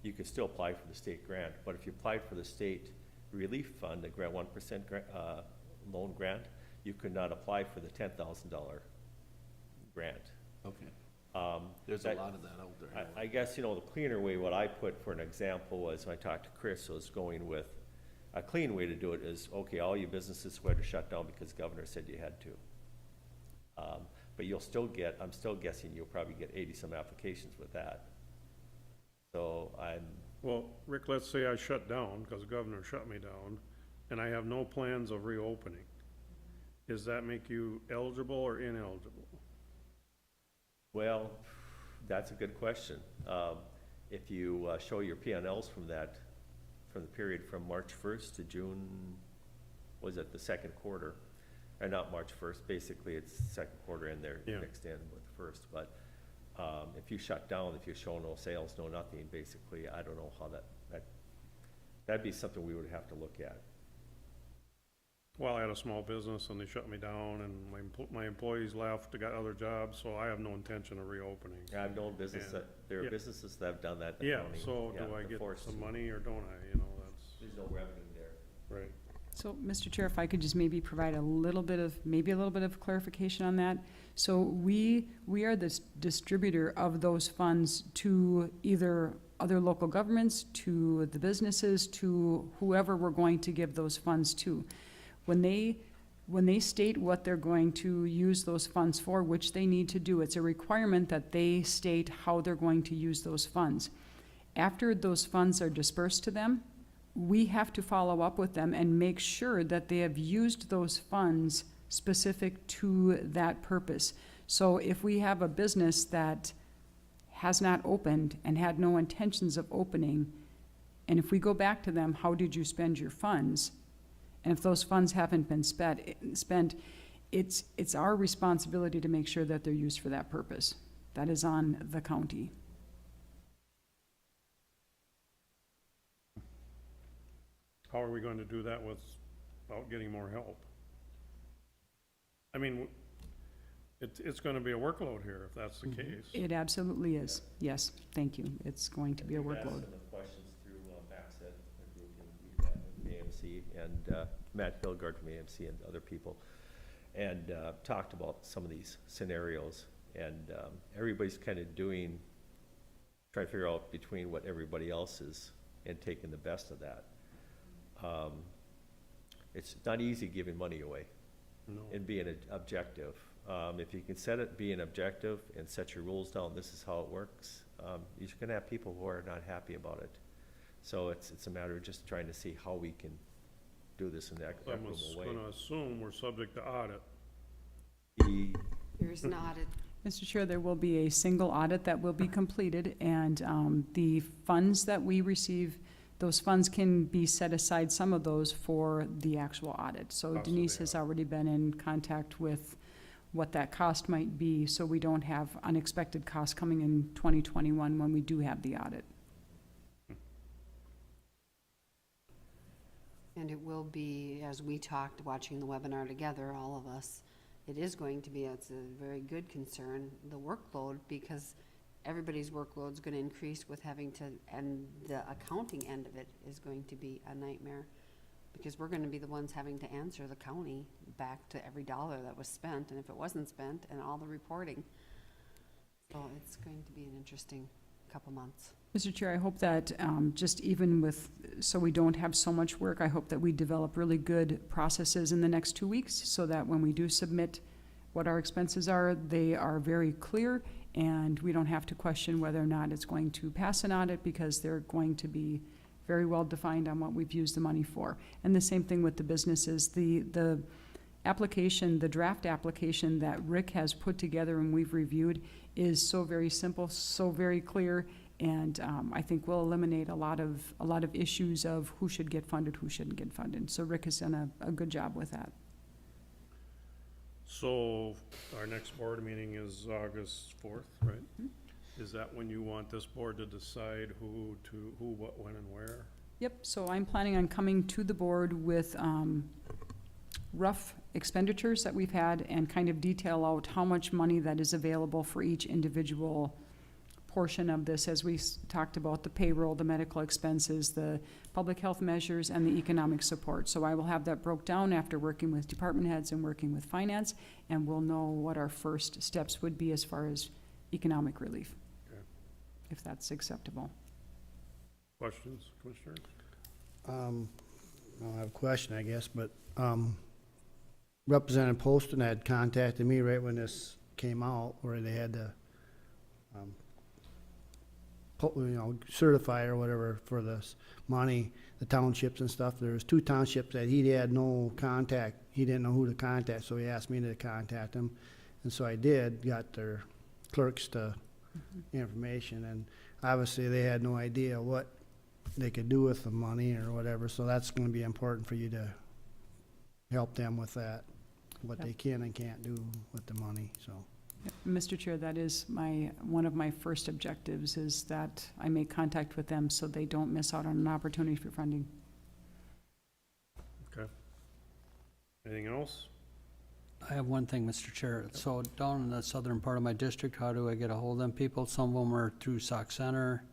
You could still apply for the state grant, but if you applied for the state relief fund, the grant 1% loan grant, you could not apply for the $10,000 grant. Okay. There's a that- lot of that out there. I guess, the cleaner way, what I put for an example was, when I talked to Chris, was going with, a clean way to do it is, okay, all you businesses who had to shut down because the governor said you had to. But you'll still get, I'm still guessing you'll probably get 80-some applications with that. So Well, Rick, let's say I shut down, because the governor shut me down, and I have no plans of reopening. Does that make you eligible or ineligible? well, that's a good question. If you show your P&Ls from the period from March 1st to June, was it the second quarter? Or not March 1st, basically it's second quarter in there, Yeah. mixed in with the first. But if you shut down, if you show no sales, no nothing, basically, I don't know how that'd be something we would have to look at. Well, I had a small business and they shut me down and my employees left, they got other jobs, so I have no intention of reopening. Yeah, I've known business And- that, there are yeah. businesses that have done that in the Yeah, county. so Yeah, do I they're get forced some to. money or don't I, you know, that's, There's no revenue there. right. So, Mr. Chair, if I could just maybe provide maybe a little bit of clarification on that. So we are the distributor of those funds to either other local governments, to the businesses, to whoever we're going to give those funds to. When they state what they're going to use those funds for, which they need to do, it's a requirement that they state how they're going to use those funds. After those funds are dispersed to them, we have to follow up with them and make sure that they have used those funds specific to that purpose. So if we have a business that has not opened and had no intentions of opening, and if we go back to them, how did you spend your funds? And if those funds haven't been spent, it's our responsibility to make sure that they're used for that purpose. That is on the county. How are we going to do that without getting more help? I mean, it's gonna be a workload here if that's the case. It absolutely is. Yes, thank you. It's going to be a We've asked workload. them the questions through Maxit, the group, and we've met with AMC and Matt Hilgard from AMC and other people, and talked about some of these scenarios. And everybody's kind of trying to figure out between what everybody else is and taking the best of that. It's not easy giving money away No. and being objective. If you can set it, be an objective and set your rules down, this is how it works, you're gonna have people who are not happy about it. So it's a matter of just trying to see how we can do this in an I'm equitable way. gonna assume we're subject to audit. There's an audit. Mr. Chair, there will be a single audit that will be completed, and the funds that we receive, those funds can be set aside, some of those, for the actual audit. So Cost of Denise the has already been in contact with what that cost might be, so we don't have unexpected costs coming in 2021 when we do have the audit. And it will be, as we talked, watching the webinar together, all of us, it is going to be, it's a very good concern, the workload, because everybody's workload's gonna increase with having to, and the accounting end of it is going to be a nightmare, because we're gonna be the ones having to answer the county back to every dollar that was spent, and if it wasn't spent, and all the reporting. So it's going to be an interesting couple months. Mr. Chair, I hope that just even with, so we don't have so much work, I hope that we develop really good processes in the next 2 weeks so that when we do submit what our expenses are, they are very clear and we don't have to question whether or not it's going to pass an audit because they're going to be very well defined on what we've used the money for. And the same thing with the businesses. The application, the draft application that Rick has put together and we've reviewed is so very simple, so very clear, and I think will eliminate a lot of issues of who should get funded, who shouldn't get funded. So Rick has done a good job with that. So our next board meeting is August 4th, right? Is that when you want this board to decide who, what, when, and where? Yep, so I'm planning on coming to the board with rough expenditures that we've had and kind of detail out how much money that is available for each individual portion of this, as we talked about the payroll, the medical expenses, the public health measures, and the economic support. So I will have that broke down after working with department heads and working with finance, and we'll know what our first steps would be as far as economic relief, Okay. if that's acceptable. Questions, Commissioner? I don't have a question, I guess, but Representative Poston had contacted me right when this came out, where they had to, certify or whatever for this money, the townships and stuff. There was 2 townships that he had no contact. He didn't know who to contact, so he asked me to contact them. And so I did, got their clerks to information, and obviously they had no idea what they could do with the money or whatever, so that's gonna be important for you to help them with that, what they can and can't do with the money, so. Mr. Chair, that is one of my first objectives, is that I make contact with them so they don't miss out on an opportunity for funding. Okay. Anything else? I have one thing, Mr. Chair. So down in the southern part of my district, how do I get a hold of them people? Some of them are through Sauk Center.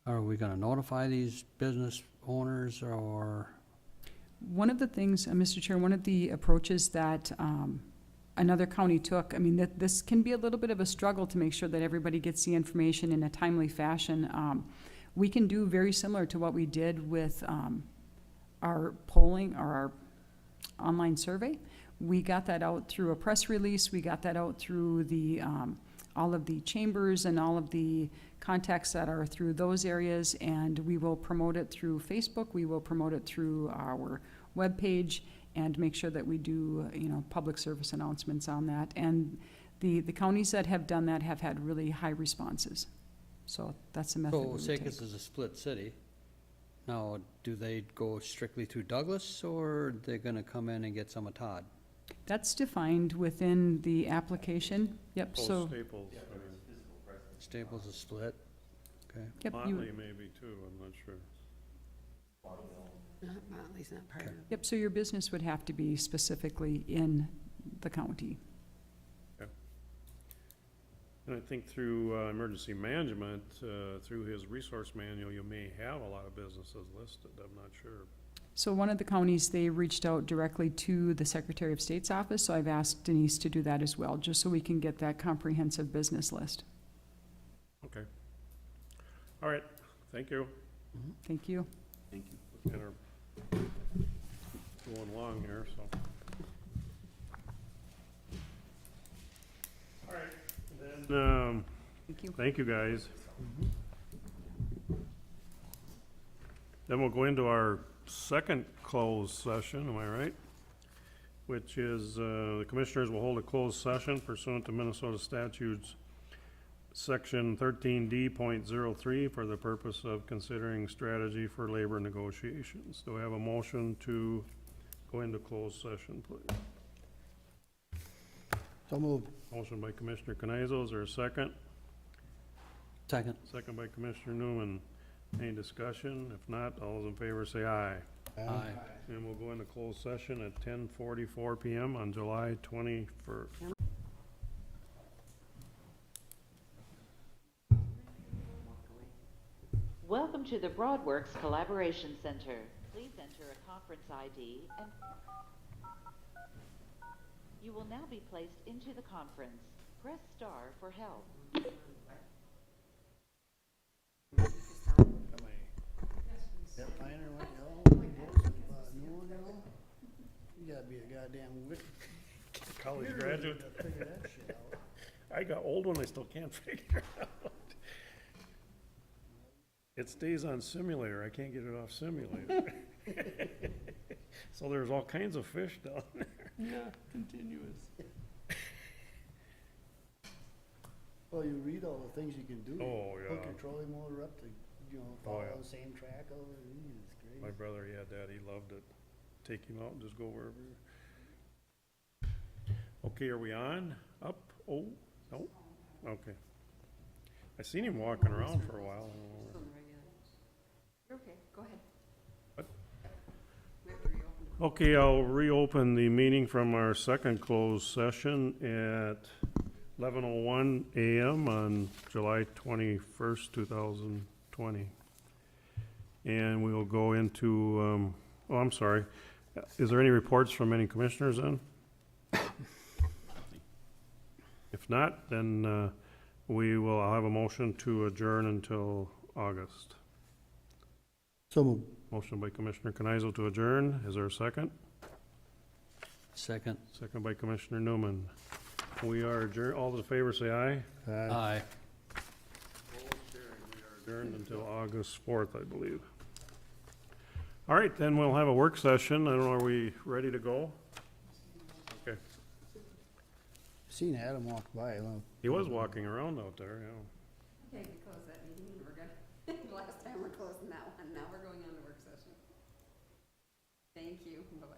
Are we gonna notify these business owners or? One of the things, Mr. Chair, one of the approaches that another county took, I mean, that this can be a little bit of a struggle to make sure that everybody gets the information in a timely fashion. We can do very similar to what we did with our polling or our online survey. We got that out through a press release. We got that out through the all of the chambers and all of the contacts that are through those areas, and we will promote it through Facebook. We will promote it through our webpage and make sure that we do, public service announcements on that. And the counties that have done that have had really high responses. So that's the method we So would take. Sauk is a split city. Now, do they go strictly through Douglas or they're gonna come in and get some of Todd? That's defined within the application. Yep, Post so, Staples, Staples is split, okay. yep, Motley maybe too, I'm not sure. Motley's not part of it. yep, so your business would have to be specifically in the county. And I think through emergency management, through his resource manual, you may have a lot of businesses listed, I'm not sure. So one of the counties, they reached out directly to the Secretary of State's office, so I've asked Denise to do that as well, just so we can get that comprehensive business list. Okay. All right, thank you. Thank you. Thank you. Let's get our going along here, so. All right, then, Thank you. thank you, guys. Then we'll go into our second closed session, am I right? Which is, the commissioners will hold a closed session pursuant to Minnesota statutes, section 13D.03, for the purpose of considering strategy for labor negotiations. Do I have a motion to go into closed session, please? So moved. Motion by Commissioner Canizzo, is there a second? Second. Second by Commissioner Newman. Any discussion? If not, all those in favor say aye. Aye. And we'll go into closed session at 10:44 PM on July 21st. Welcome to the Broadworks Collaboration Center. Please enter a conference ID and you will now be placed into the conference. Press star for help. You gotta be a goddamn wit. College graduate. to figure that shit out. I got old one, I still can't figure it out. It stays on simulator, I can't get it off simulator. So there's all kinds of fish down there. Yeah, continuous. Well, you read all the things you can do. Oh, yeah. Hook your trolley motor up to, follow yeah. the same track over, it's crazy. My brother, he had that, he loved it. Take him out and just go wherever. Okay, are we on? Up? Oh, no? Okay. I seen him walking around for a while. You're okay, go ahead. What? We have to reopen. Okay, I'll reopen the meeting from our second closed session at 11:01 a.m. on July 21st, 2020. And we will go into, I'm sorry. Is there any reports from any commissioners then? If not, then I'll have a motion to adjourn until August. So moved. Motion by Commissioner Canizzo to adjourn. Is there a second? Second. Second by Commissioner Newman. We are adjourned. All those in favor say aye. Aye. Adjourned until August 4th, I believe. All right, then we'll have a work session. I don't know, are we ready to go? Okay. Seen Adam walk by, He was walking around out there, yeah. Okay, we closed that meeting, we're good. Last time we're closing that one, now we're going on to work session. Thank you, bye-bye.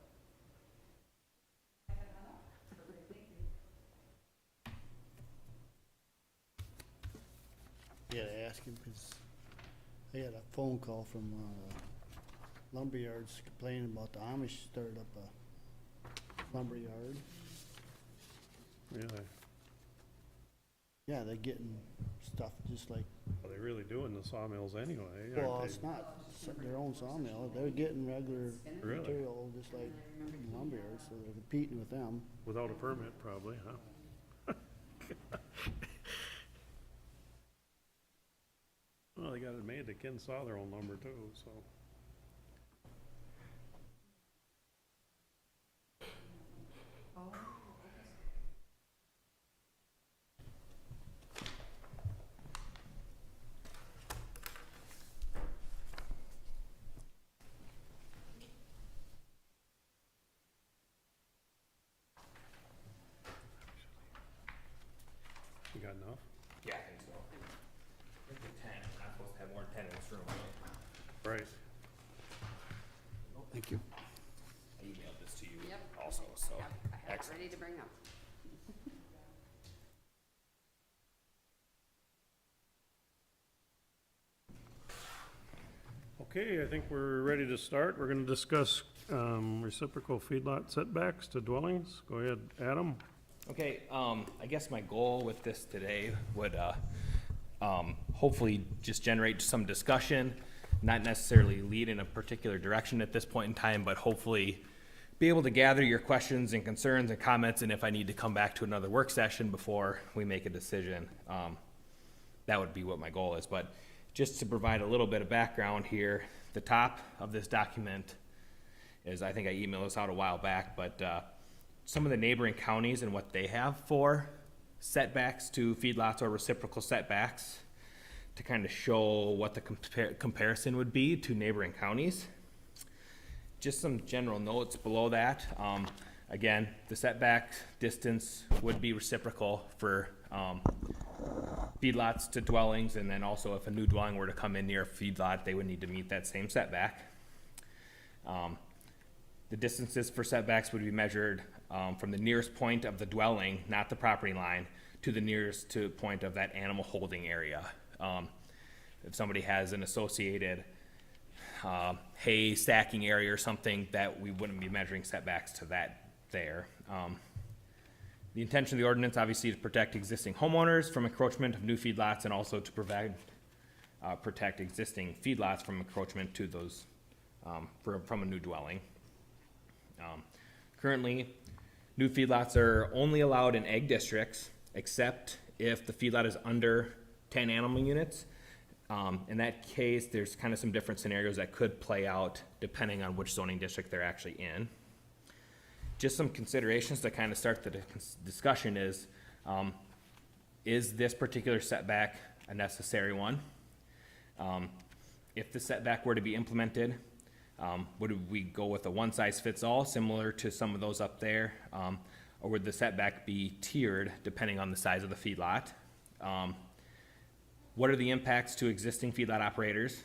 Yeah, to ask him, because I had a phone call from lumberyards complaining about the Amish started up a lumberyard. Really? Yeah, they're getting stuff just like, Are they really doing the sawmills anyway? aren't well, they? it's not their own sawmill. They're getting regular Really? material just like lumberyards, so they're competing with them. Without a permit, probably, huh? Well, they got it made, they can saw their own lumber too, so. You got enough? Yeah, I think so. I think 10, not supposed to have more than 10 in this room. Right. Thank you. I emailed this to you Yep. also, so. I have it Excellent. ready to bring up. Okay, I think we're ready to start. We're gonna discuss, reciprocal feedlot setbacks to dwellings. Go ahead, Adam. Okay, I guess my goal with this today would, hopefully just generate some discussion, not necessarily lead in a particular direction at this point in time, but hopefully be able to gather your questions and concerns and comments, and if I need to come back to another work session before we make a decision, that would be what my goal is. But just to provide a little bit of background here, the top of this document is, I think I emailed this out a while back, but some of the neighboring counties and what they have for setbacks to feedlots or reciprocal setbacks to kind of show what the comparison would be to neighboring counties. Just some general notes below that. Again, the setback distance would be reciprocal for feedlots to dwellings, and then also if a new dwelling were to come in near a feedlot, they would need to meet that same setback. The distances for setbacks would be measured from the nearest point of the dwelling, not the property line, to the nearest point of that animal holding area. If somebody has an associated hay stacking area or something, that we wouldn't be measuring setbacks to that there. The intention of the ordinance obviously is to protect existing homeowners from encroachment of new feedlots, and also to protect existing feedlots from encroachment to those from a new dwelling. Currently, new feedlots are only allowed in egg districts, except if the feedlot is under 10 animal units. In that case, there's kind of some different scenarios that could play out depending on which zoning district they're actually in. Just some considerations to kind of start the discussion is this particular setback a necessary one? If the setback were to be implemented, would we go with a one-size-fits-all, similar to some of those up there? Or would the setback be tiered depending on the size of the feedlot? What are the impacts to existing feedlot operators?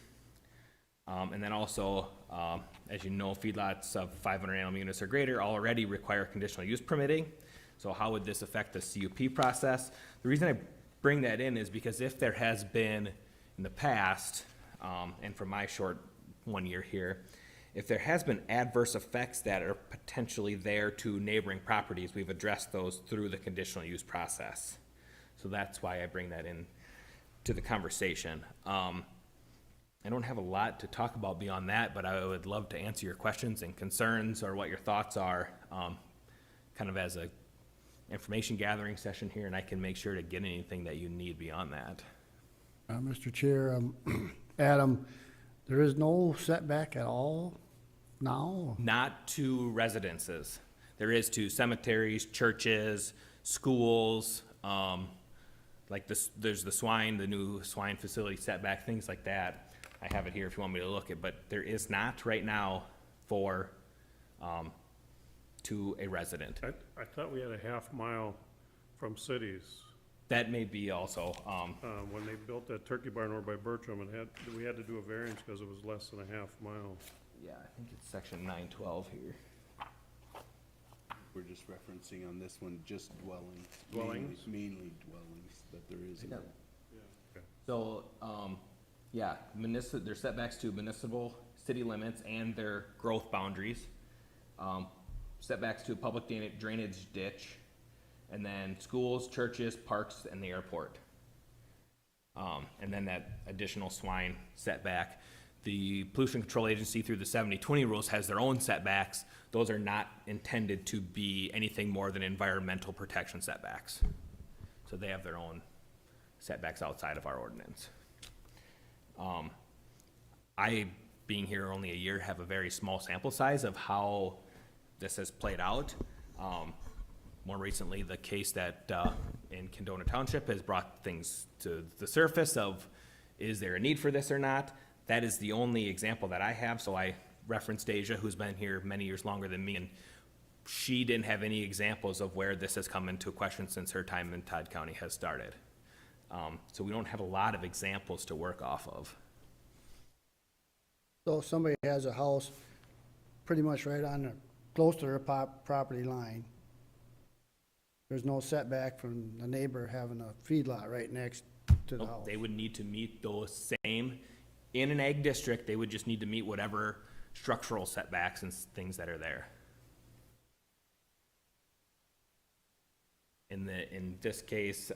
And then also, as you know, feedlots of 500 animal units or greater already require conditional use permitting. So how would this affect the CUP process? The reason I bring that in is because if there has been in the past, and for my short 1 year here, if there has been adverse effects that are potentially there to neighboring properties, we've addressed those through the conditional use process. So that's why I bring that in to the conversation. I don't have a lot to talk about beyond that, but I would love to answer your questions and concerns, or what your thoughts are, kind of as a information gathering session here, and I can make sure to get anything that you need beyond that. Mr. Chair, Adam, there is no setback at all now? Not to residences. There is to cemeteries, churches, schools, like this, there's the new swine facility setback, things like that. I have it here if you want me to look at, but there is not right now for, to a resident. I thought we had a half mile from cities. That may be also, When they built that turkey barn over by Bertram, we had to do a variance because it was less than a half mile. yeah, I think it's section 912 here. We're just referencing on this one, just dwellings. Dwellings? Mainly dwellings, that there is. Yeah. So, yeah, there's setbacks to municipal city limits and their growth boundaries. setbacks to a public drainage ditch, and then schools, churches, parks, and the airport. And then that additional swine setback. The Pollution Control Agency through the 70-20 rules has their own setbacks. Those are not intended to be anything more than environmental protection setbacks. So they have their own setbacks outside of our ordinance. I, being here only a year, have a very small sample size of how this has played out. More recently, the case that in Conditional Township has brought things to the surface of, is there a need for this or not? That is the only example that I have, so I referenced Asia, who's been here many years longer than me, and she didn't have any examples of where this has come into question since her time in Todd County has started. So we don't have a lot of examples to work off of. So if somebody has a house pretty much right on the, close to their property line, there's no setback from the neighbor having a feedlot right next to the Nope, house. they would need to meet those same, in an ag district, they would just need to meet whatever structural setbacks and things that are there. In this case,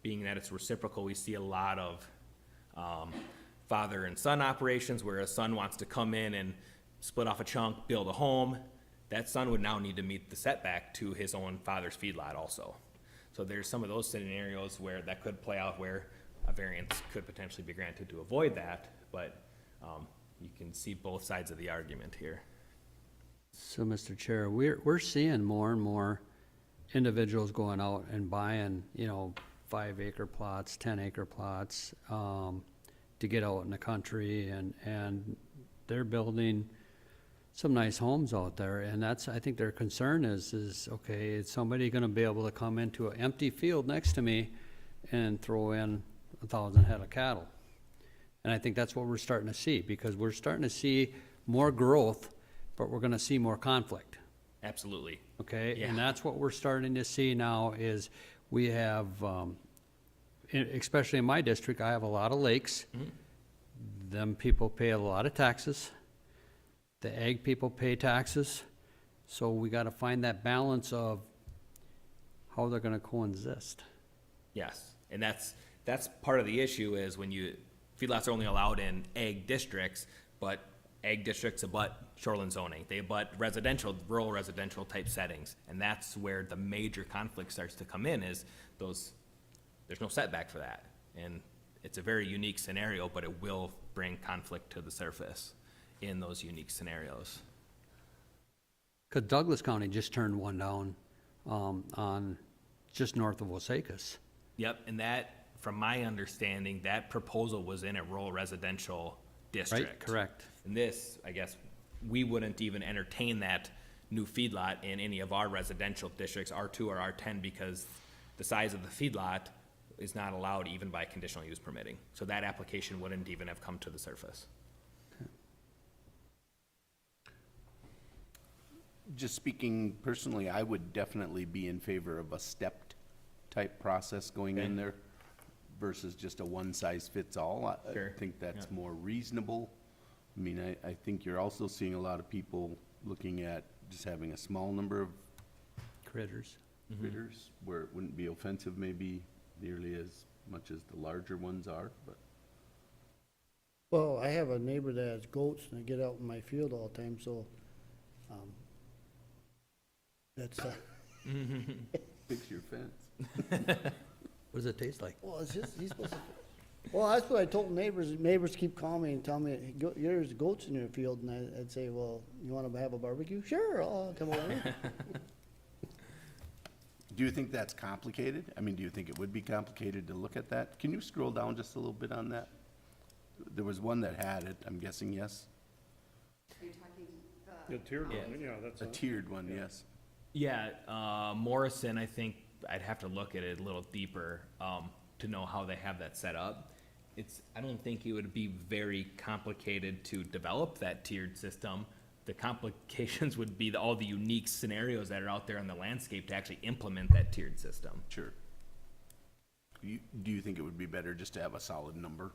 being that it's reciprocal, we see a lot of father and son operations where a son wants to come in and split off a chunk, build a home. That son would now need to meet the setback to his own father's feedlot also. So there's some of those scenarios where that could play out where a variance could potentially be granted to avoid that, but you can see both sides of the argument here. So, Mr. Chair, we're seeing more and more individuals going out and buying, 5-acre plots, 10-acre plots, to get out in the country, and they're building some nice homes out there, and that's, I think their concern is, okay, is somebody gonna be able to come into an empty field next to me and throw in 1,000 head of cattle? And I think that's what we're starting to see, because we're starting to see more growth, but we're gonna see more conflict, Absolutely. okay? Yeah. And that's what we're starting to see now is we have, especially in my district, I have a lot of lakes. Them people pay a lot of taxes. The ag people pay taxes. So we gotta find that balance of how they're gonna coexist. Yes, and that's part of the issue is when feedlots are only allowed in ag districts, but ag districts abut shoreline zoning. They abut rural residential type settings. And that's where the major conflict starts to come in is there's no setback for that. And it's a very unique scenario, but it will bring conflict to the surface in those unique scenarios. Cause Douglas County just turned one down, on just north of Osakis. Yep, and that, from my understanding, that proposal was in a rural residential district. Right, correct. And this, I guess, we wouldn't even entertain that new feedlot in any of our residential districts, R2 or R10, because the size of the feedlot is not allowed even by conditional use permitting. So that application wouldn't even have come to the surface. Just speaking personally, I would definitely be in favor of a stepped type process going in Okay. there versus just a one-size-fits-all. I Sure. think that's Yeah. more reasonable. I mean, I think you're also seeing a lot of people looking at just having a small number of Critters. critters where it wouldn't be offensive maybe nearly as much as the larger ones are, but Well, I have a neighbor that has goats and I get out in my field all the time, so, that's, fix your fence. What does it taste like? well, it's just, he's supposed to, well, that's what I told neighbors. Neighbors keep calling me and telling me, there's goats in your field, and I'd say, well, you wanna have a barbecue? Sure, I'll come over. Do you think that's complicated? I mean, do you think it would be complicated to look at that? Can you scroll down just a little bit on that? There was one that had it, I'm guessing, yes? The tiered Yeah. one, yeah, that's A tiered one, yes. Yeah, Morrison, I think I'd have to look at it a little deeper, to know how they have that set up. I don't think it would be very complicated to develop that tiered system. The complications would be all the unique scenarios that are out there in the landscape to actually implement that tiered system. Sure. Do you think it would be better just to have a solid number?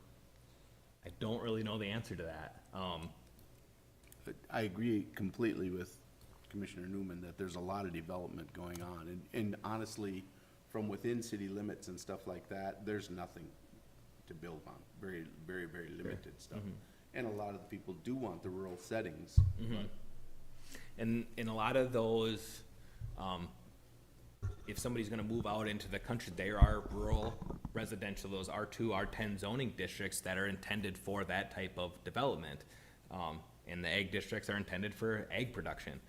I don't really know the answer to that. I agree completely with Commissioner Newman, that there's a lot of development going on. And honestly, from within city limits and stuff like that, there's nothing to build on. Very, very, very limited stuff. And a lot of the people do want the rural settings, but And in a lot of those, if somebody's gonna move out into the country, there are rural residential, those R2, R10 zoning districts that are intended for that type of development. And the ag districts are intended for ag production.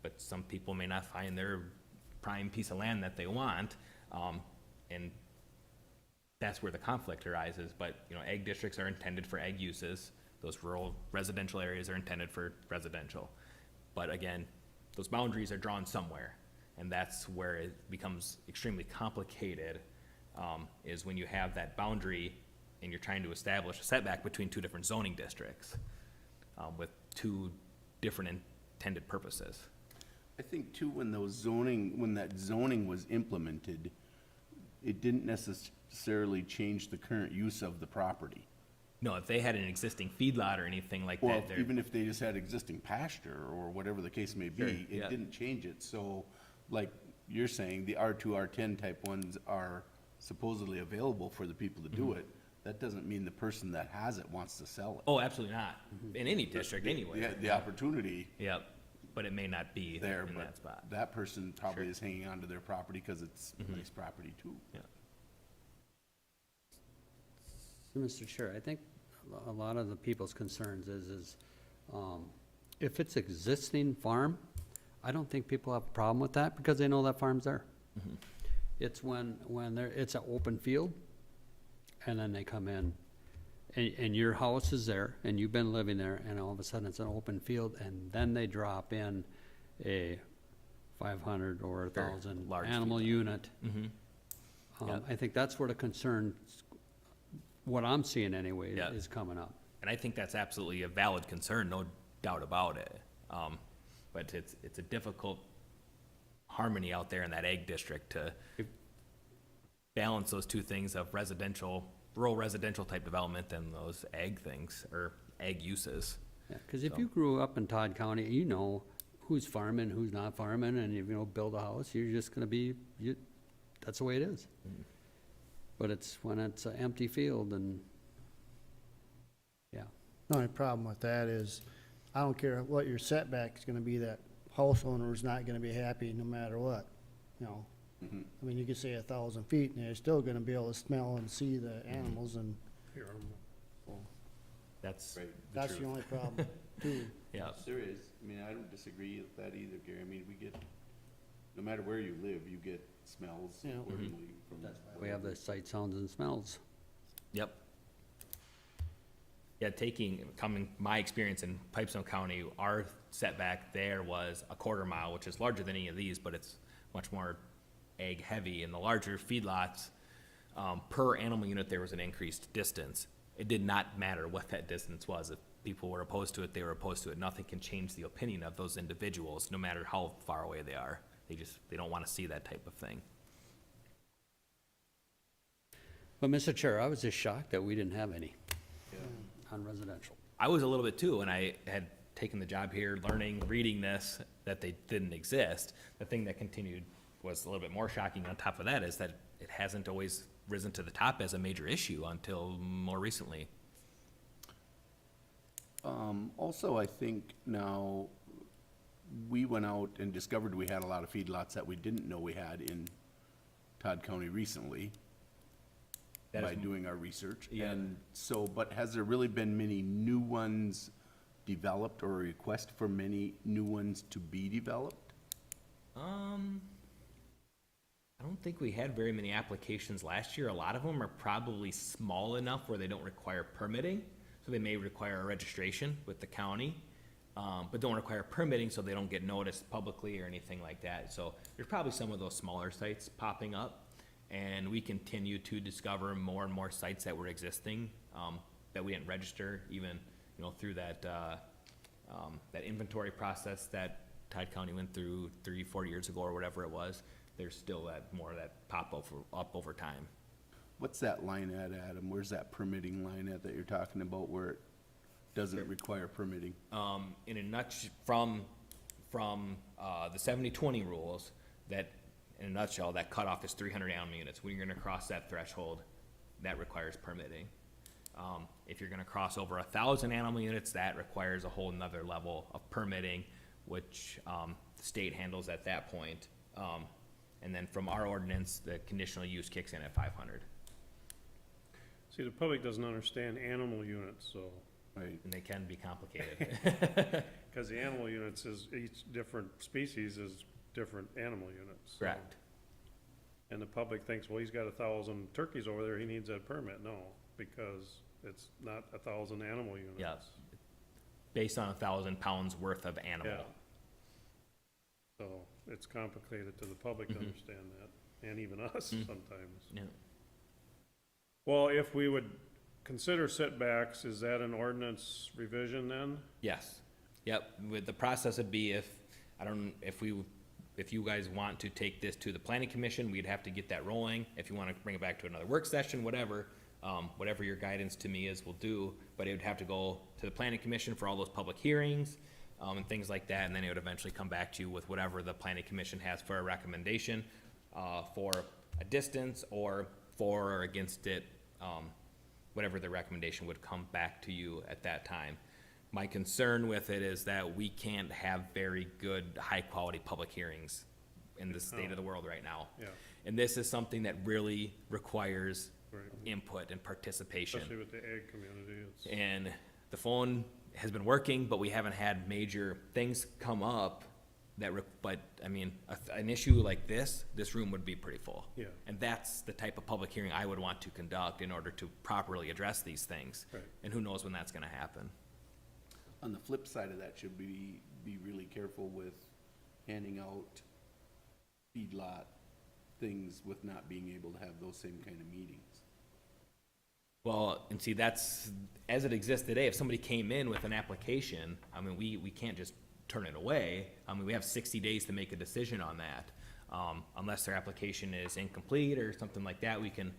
But some people may not find their prime piece of land that they want, and that's where the conflict arises. But, you know, ag districts are intended for ag uses. Those rural residential areas are intended for residential. But again, those boundaries are drawn somewhere, and that's where it becomes extremely complicated, is when you have that boundary and you're trying to establish a setback between two different zoning districts, with two different intended purposes. I think too, when that zoning was implemented, it didn't necessarily change the current use of the property. No, if they had an existing feedlot or anything like Well, that, they're, even if they just had existing pasture or whatever the case may Sure, be, yeah. it didn't change it. So, like you're saying, the R2, R10 type ones are supposedly available for the people to do it. That doesn't mean the person that has it wants to sell it. oh, absolutely not, in any district anyway. The opportunity Yep, but it may not be there, in but that spot. that person probably Sure. is hanging on to their property because it's nice property too. Yeah. So, Mr. Chair, I think a lot of the people's concerns is, if it's existing farm, I don't think people have a problem with that because they know that farm's there. It's when it's an open field, and then they come in, and your house is there, and you've been living there, and all of a sudden it's an open field, and then they drop in a 500 or 1,000 large animal feedlot. unit. Yep. I think that's where the concern, what I'm seeing anyway, Yeah. is coming up. And I think that's absolutely a valid concern, no doubt about it. But it's a difficult harmony out there in that ag district to balance those two things of rural residential type development and those ag things, or ag uses. Yeah, because if So- you grew up in Todd County, you know who's farming, who's not farming, and if you know, build a house, you're just gonna be, that's the way it is. But it's when it's an empty field and, yeah. The only problem with that is, I don't care what your setback is gonna be, that house owner is not gonna be happy no matter what, you know? I mean, you could say 1,000 feet, and they're still gonna be able to smell and see the animals, and That's Right. that's the only problem, too. yeah. There is. I mean, I don't disagree with that either, Gary. I mean, no matter where you live, you get smells Yeah. accordingly from. We have the sight, sounds, and smells. Yep. Yeah, my experience in Pipestone County, our setback there was a 1/4 mile, which is larger than any of these, but it's much more ag heavy. In the larger feedlots, per animal unit, there was an increased distance. It did not matter what that distance was. If people were opposed to it, they were opposed to it. Nothing can change the opinion of those individuals, no matter how far away they are. They don't want to see that type of thing. But, Mr. Chair, I was just shocked that we didn't have any on residential. I was a little bit too, and I had taken the job here, learning, reading this, that they didn't exist. The thing that continued was a little bit more shocking on top of that is that it hasn't always risen to the top as a major issue until more recently. Also, I think now, we went out and discovered we had a lot of feedlots that we didn't know we had in Todd County recently That by is- doing our research. Yeah. And so, but has there really been many new ones developed or a request for many new ones to be developed? I don't think we had very many applications last year. A lot of them are probably small enough where they don't require permitting. So they may require a registration with the county, but don't require permitting, so they don't get noticed publicly or anything like that. So there's probably some of those smaller sites popping up. And we continue to discover more and more sites that were existing, that we didn't register, even, through that, that inventory process that Todd County went through 3-4 years ago or whatever it was. There's still more that pop up over time. What's that line at, Adam? Where's that permitting line at that you're talking about where it doesn't require permitting? In a from, the 70-20 rules, that, in a nutshell, that cutoff is 300 animal units. When you're gonna cross that threshold, that requires permitting. If you're gonna cross over 1,000 animal units, that requires a whole nother level of permitting, which, the state handles at that point. And then from our ordinance, the conditional use kicks in at 500, See, the public doesn't understand animal units, so, Right. and they can be complicated. because the animal units is, each different species is different animal units. so- Correct. And the public thinks, well, he's got 1,000 turkeys over there, he needs that permit. No, because it's not 1,000 animal units. Yeah. Based on 1,000 pounds worth of animal. Yeah. So it's complicated to the public to Mhm. understand that, and even us Mm. sometimes. Yeah. Well, if we would consider setbacks, is that an ordinance revision then? Yes. Yep. With the process would be if you guys want to take this to the planning commission, we'd have to get that rolling. If you want to bring it back to another work session, whatever, whatever your guidance to me is, we'll do. But it would have to go to the planning commission for all those public hearings, and things like that. And then it would eventually come back to you with whatever the planning commission has for a recommendation, for a distance or for or against it, whatever the recommendation would come back to you at that time. My concern with it is that we can't have very good, high-quality public hearings in the state of the world right now. Yeah, And this is something that really requires right. input and participation. Especially with the ag community, it's, And the phone has been working, but we haven't had major things come up that, but, I mean, an issue like this room would be pretty full. yeah, And that's the type of public hearing I would want to conduct in order to properly address these things. right. And who knows when that's gonna happen. On the flip side of that, should we be really careful with handing out feedlot things with not being able to have those same kind of meetings? Well, and see, that's, as it exists today, if somebody came in with an application, I mean, we can't just turn it away. I mean, we have 60 days to make a decision on that. Unless their application is incomplete or something like that, we can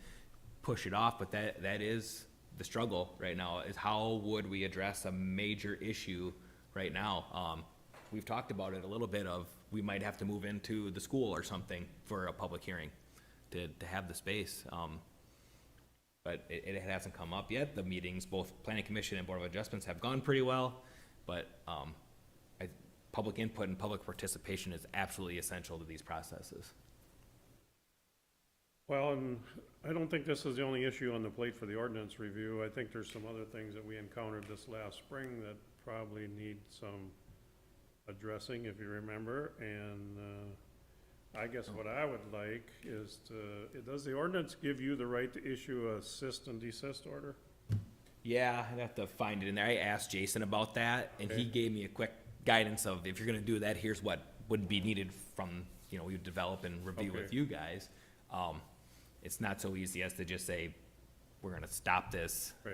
push it off, but that is the struggle right now, is how would we address a major issue right now? We've talked about it a little bit of, we might have to move into the school or something for a public hearing to have the space. But it hasn't come up yet. The meetings, both planning commission and board of adjustments, have gone pretty well, but, public input and public participation is absolutely essential to these processes. Well, and I don't think this is the only issue on the plate for the ordinance review. I think there's some other things that we encountered this last spring that probably need some addressing, if you remember. And I guess what I would like is does the ordinance give you the right to issue a assist and desist order? Yeah, I'd have to find it in there. I asked Jason about that, and he Okay. gave me a quick guidance of, if you're gonna do that, here's what would be needed from, we would develop and review with Okay. you guys. It's not so easy as to just say, we're gonna stop this. Right.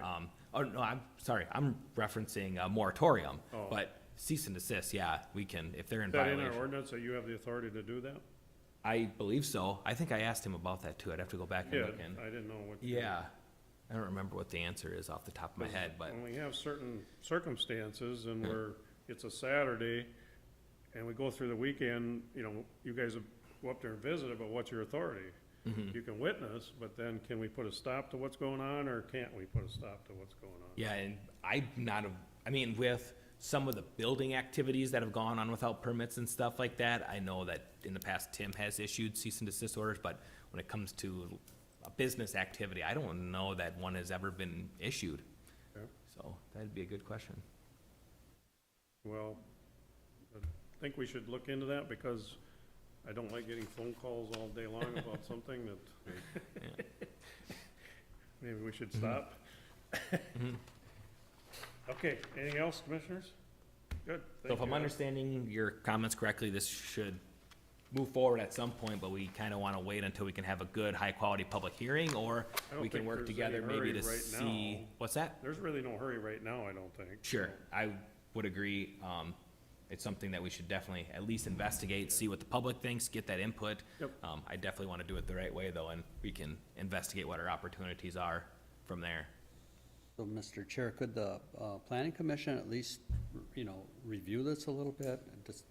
Oh, no, I'm sorry, I'm referencing a moratorium, Oh. but cease and desist, yeah, we can, if they're in Is that in our violation. ordinance that you have the authority to do that? I believe so. I think I asked him about that too. I'd have to go back and Yeah, look in. I didn't know what. Yeah, I don't remember what the answer is off the top of my head, but When we have certain circumstances and it's a Saturday and we go through the weekend, you guys will go up there and visit it, but what's your authority? mhm. You can witness, but then can we put a stop to what's going on, or can't we put a stop to what's going on? Yeah, and with some of the building activities that have gone on without permits and stuff like that, I know that in the past Tim has issued cease and desist orders, but when it comes to a business activity, I don't know that one has ever been issued. Okay. So that'd be a good question. Well, I think we should look into that, because I don't like getting phone calls all day long about something that maybe we should stop. Mhm. Okay, anything else, commissioners? Good. So if I'm understanding your comments correctly, this should move forward at some point, but we kind of want to wait until we can have a good, high-quality public hearing, or I don't we can think work there's together any maybe hurry to right see, now. what's that? There's really no hurry right now, I don't think. Sure, I would agree. It's something that we should definitely at least investigate, see what the public thinks, get that input. Yep. I definitely want to do it the right way, though, and we can investigate what our opportunities are from there. So, Mr. Chair, could the planning commission at least, review this a little bit? Just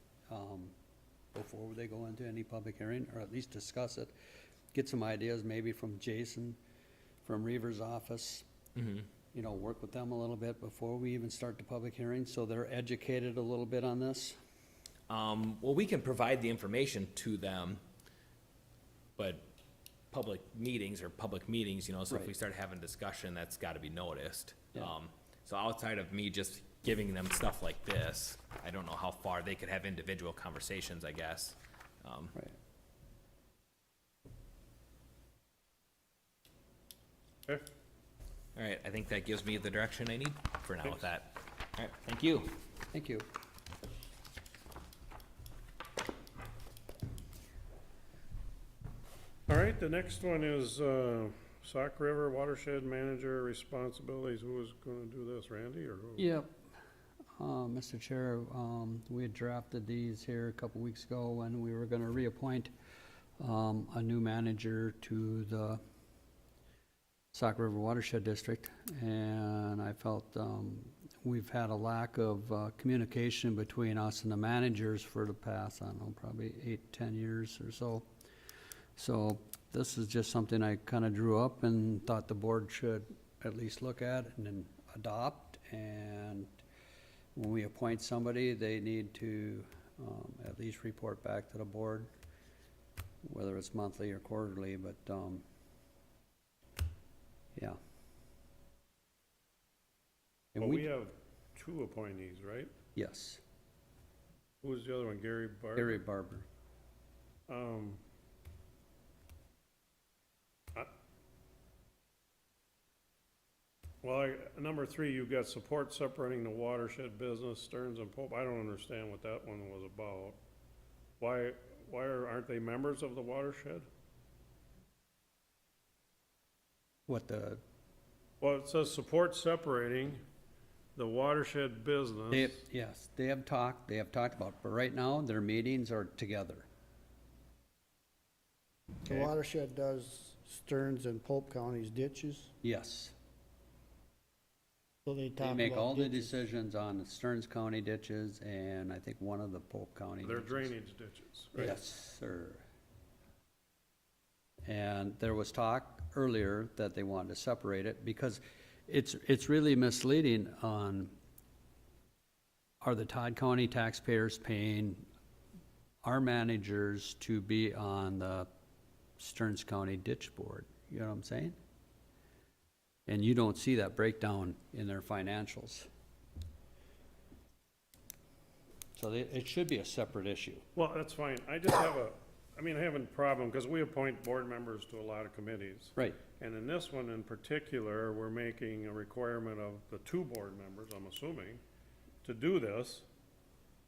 before they go into any public hearing, or at least discuss it. Get some ideas maybe from Jason, from Reaver's office. You know, work with them a little bit before we even start the public hearing, so they're educated a little bit on this. Well, we can provide the information to them, but public meetings, you know, so if we Right. start having discussion, that's gotta be noticed. Yeah. So outside of me just giving them stuff like this, I don't know how far they could have individual conversations, I guess. Right. Okay. All right, I think that gives me the direction I need for now with that. All right, thank you. Thank you. All right, the next one is, Sauk River Watershed Manager Responsibilities. Who was gonna do this, Randy, or who? Yep. Mr. Chair, we had drafted these here a couple weeks ago when we were gonna reappoint a new manager to the Sauk River Watershed District, and I felt we've had a lack of communication between us and the managers for the past, I don't know, probably 8-10 years or so. So this is just something I kind of drew up and thought the board should at least look at and then adopt. And when we appoint somebody, they need to at least report back to the board, whether it's monthly or quarterly, but yeah. And Well, we have two appointees, right? yes, Who was the other one, Gary Barber? Gary Barber. Well, number 3, you've got support separating the watershed business, Stearns and Pope. I don't understand what that one was about. Why aren't they members of the watershed? What the, Well, it says support separating the watershed business. yes, they have talked about, but right now, their meetings are together. The Okay. watershed does Stearns and Pope counties ditches, Yes. so they talk They about make all the ditches. decisions on the Stearns County ditches and I think one of the Polk County They're ditches. drainage ditches, right? Yes, sir. And there was talk earlier that they wanted to separate it because it's really misleading on, are the Todd County taxpayers paying our managers to be on the Stearns County Ditch Board? You know what I'm saying? And you don't see that breakdown in their financials. So it should be a separate issue. Well, that's fine. I just have I have a problem, because we appoint board members to a lot of committees. Right. And in this one in particular, we're making a requirement of the 2 board members, I'm assuming, to do this.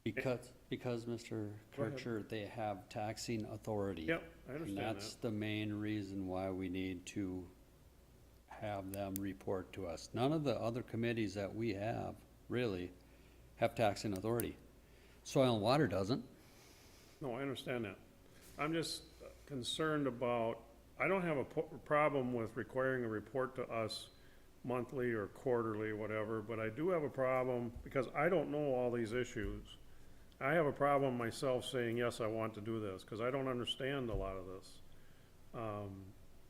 Because, Mr. Go ahead. Kircher, they have taxing authority. Yep, I And understand that's that. the main reason why we need to have them report to us. None of the other committees that we have, really, have taxing authority. Soil and Water doesn't. No, I understand that. I'm just concerned about, I don't have a problem with requiring a report to us monthly or quarterly, whatever, but I do have a problem, because I don't know all these issues. I have a problem myself saying, yes, I want to do this, because I don't understand a lot of this.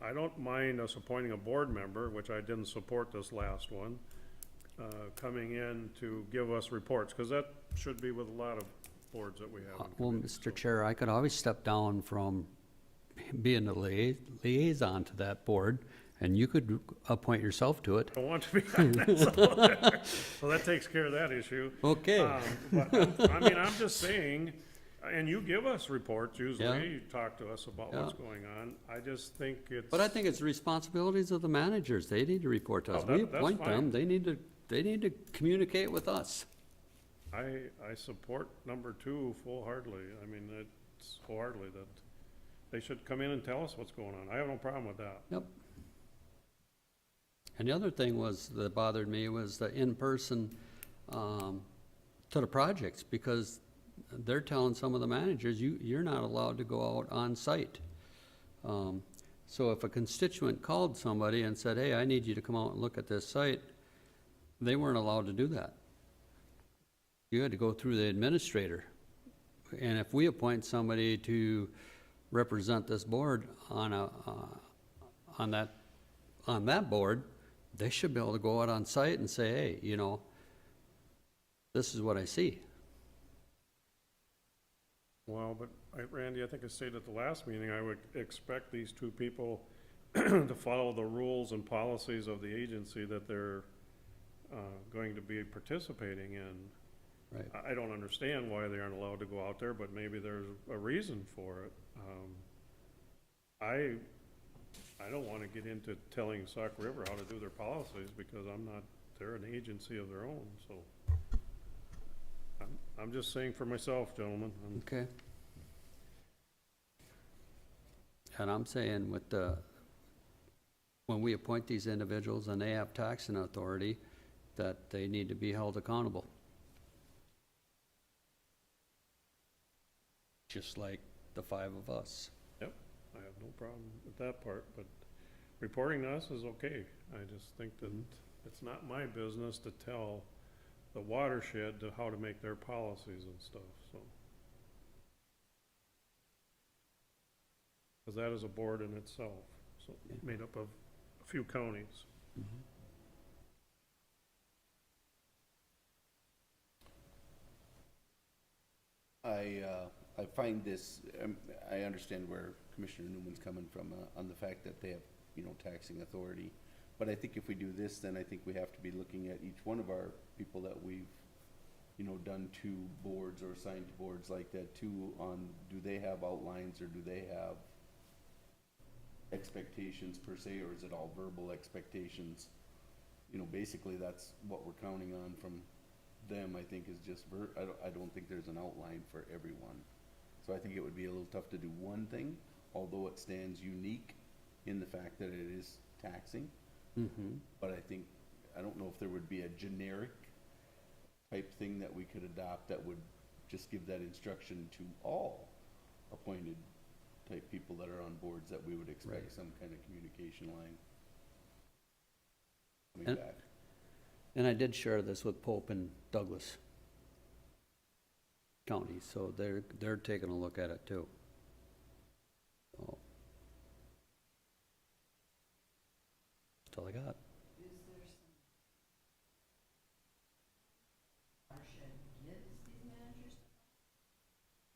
I don't mind us appointing a board member, which I didn't support this last one, coming in to give us reports, because that should be with a lot of boards that we have. in Well, committees, Mr. so. Chair, I could always step down from being the liaison to that board, and you could appoint yourself to it. I want to be on that, so that takes care of that issue. Okay. But I'm just saying, and you give us reports Yeah. usually, you talk to us about what's Yeah. going on. I just think it's. But I think it's the responsibilities of the managers. They need to report to us. Oh, We that's appoint them, fine. they need to communicate with us. I support number 2 full-heartedly. I mean, it's wholeheartedly that they should come in and tell us what's going on. I have no problem with that. Yep. And the other thing that bothered me was the in-person, to the projects, because they're telling some of the managers, you're not allowed to go out on site. So if a constituent called somebody and said, hey, I need you to come out and look at this site, they weren't allowed to do that. You had to go through the administrator, and if we appoint somebody to represent this board on that board, they should be able to go out on site and say, hey, you know, this is what I see. Well, but Randy, I think I stated at the last meeting, I would expect these two people to follow the rules and policies of the agency that they're going to be participating in. Right. I don't understand why they aren't allowed to go out there, but maybe there's a reason for it. I don't want to get into telling Sauk River how to do their policies because they're an agency of their own, so. I'm just saying for myself, gentlemen. Okay. And I'm saying when we appoint these individuals and they have taxing authority, that they need to be held accountable. Just like the 5 of us. Yep, I have no problem with that part, but reporting to us is okay. I just think that it's not my business to tell the Watershed to how to make their policies and stuff, so. Because that is a board in itself, so made up of a few counties. I find this, I understand where Commissioner Newman's coming from, on the fact that they have, you know, taxing authority. But I think if we do this, then I think we have to be looking at each one of our people that we've, you know, done to boards or assigned to boards like that too, on, do they have outlines or do they have expectations per se, or is it all verbal expectations? You know, basically that's what we're counting on from them, I think, is just I don't think there's an outline for everyone. So I think it would be a little tough to do one thing, although it stands unique in the fact that it is taxing. But I don't know if there would be a generic type thing that we could adopt that would just give that instruction to all appointed type people that are on boards, that we would expect Right. some kind of communication line coming And- back. And I did share this with Pope and Douglas counties, so they're taking a look at it too. So. That's all I got.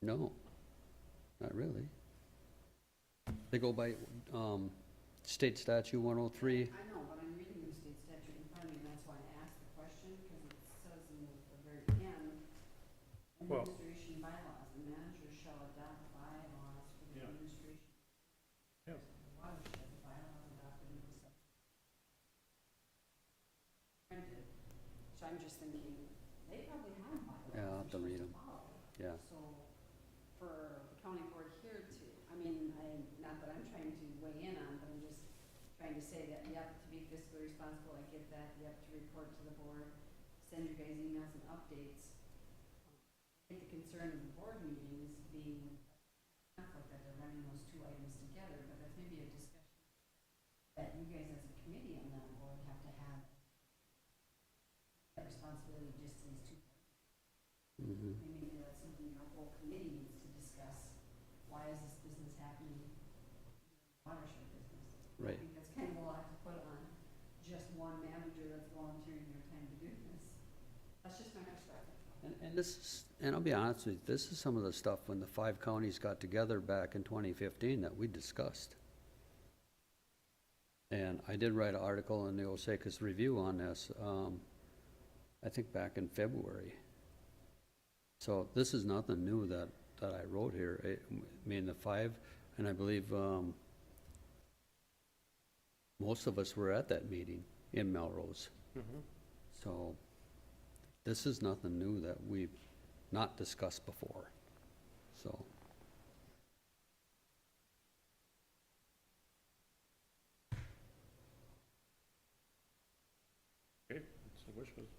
No, not really. They go by, state statute 103. I know, but I'm reading the state statute in front of me, and that's why I asked the question, because it says in the very end, Well- administration bylaws, the manager shall adopt bylaws for the Yeah. administration. Yeah. Watershed, the bylaws adopted in the sub. Printed, so I'm just thinking, they probably have bylaws. Yeah, I'll have to they're read supposed 'em. to follow. Yeah. So, for the county board here to, I mean, not that I'm trying to weigh in on, but I'm just trying to say that, yep, to be fiscally responsible, I get that, yep, to report to the board, send you guys emails and updates. I think the concern of the board meetings being, conflict that they're running those two items together, but that's maybe a discussion that you guys as a committee on that board have to have. That responsibility just to these two. Maybe that's something your whole committee needs to discuss. Why is this business happening? Watershed business. Right. I think that's kind of a lot to put on just one manager that's volunteering their time to do this. That's just my perspective. And this is, and I'll be honest with you, this is some of the stuff when the 5 counties got together back in 2015 that we discussed. And I did write an article in the Osakas Review on this, I think back in February. So this is nothing new that I wrote here. I mean, the 5, and I believe most of us were at that meeting in Melrose. So this is nothing new that we've not discussed before, so. Okay, it's the wishes.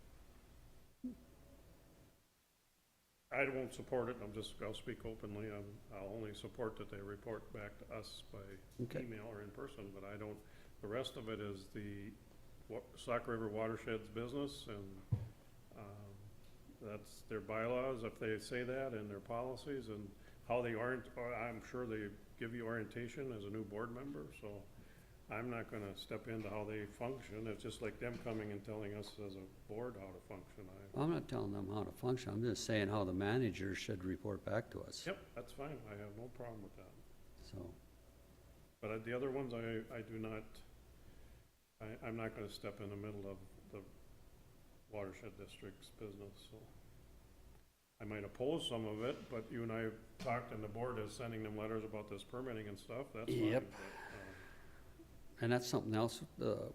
I won't support it, I'll speak openly, I'll only support that they report back to us by Okay. email or in person, but I don't, the rest of it is the Sauk River Watershed's business, and that's their bylaws, if they say that in their policies, and how they aren't, I'm sure they give you orientation as a new board member, so I'm not gonna step into how they function. It's just like them coming and telling us as a board how to function. I'm not telling them how to function, I'm just saying how the manager should report back to us, Yep, that's fine, I have no problem with that. so. But the other ones, I do not, I'm not gonna step in the middle of the Watershed District's business, so. I might oppose some of it, but you and I have talked, and the board is sending them letters about this permitting and stuff, that's fine. Yep. But, And that's something else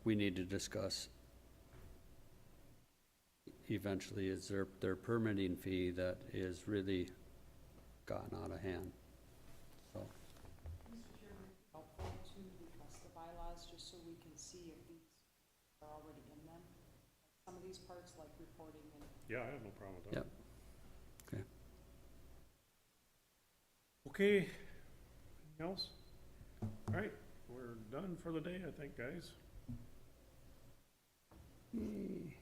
we need to discuss. Eventually, is their permitting fee that is really gotten out of hand, so. Mr. Chairman, helpful to request the bylaws, just so we can see if these are already in them. Some of these parts, like reporting and yeah, I have no problem with that. Yep. Okay. Okay, anything else? All right, we're done for the day, I think, guys. Yay.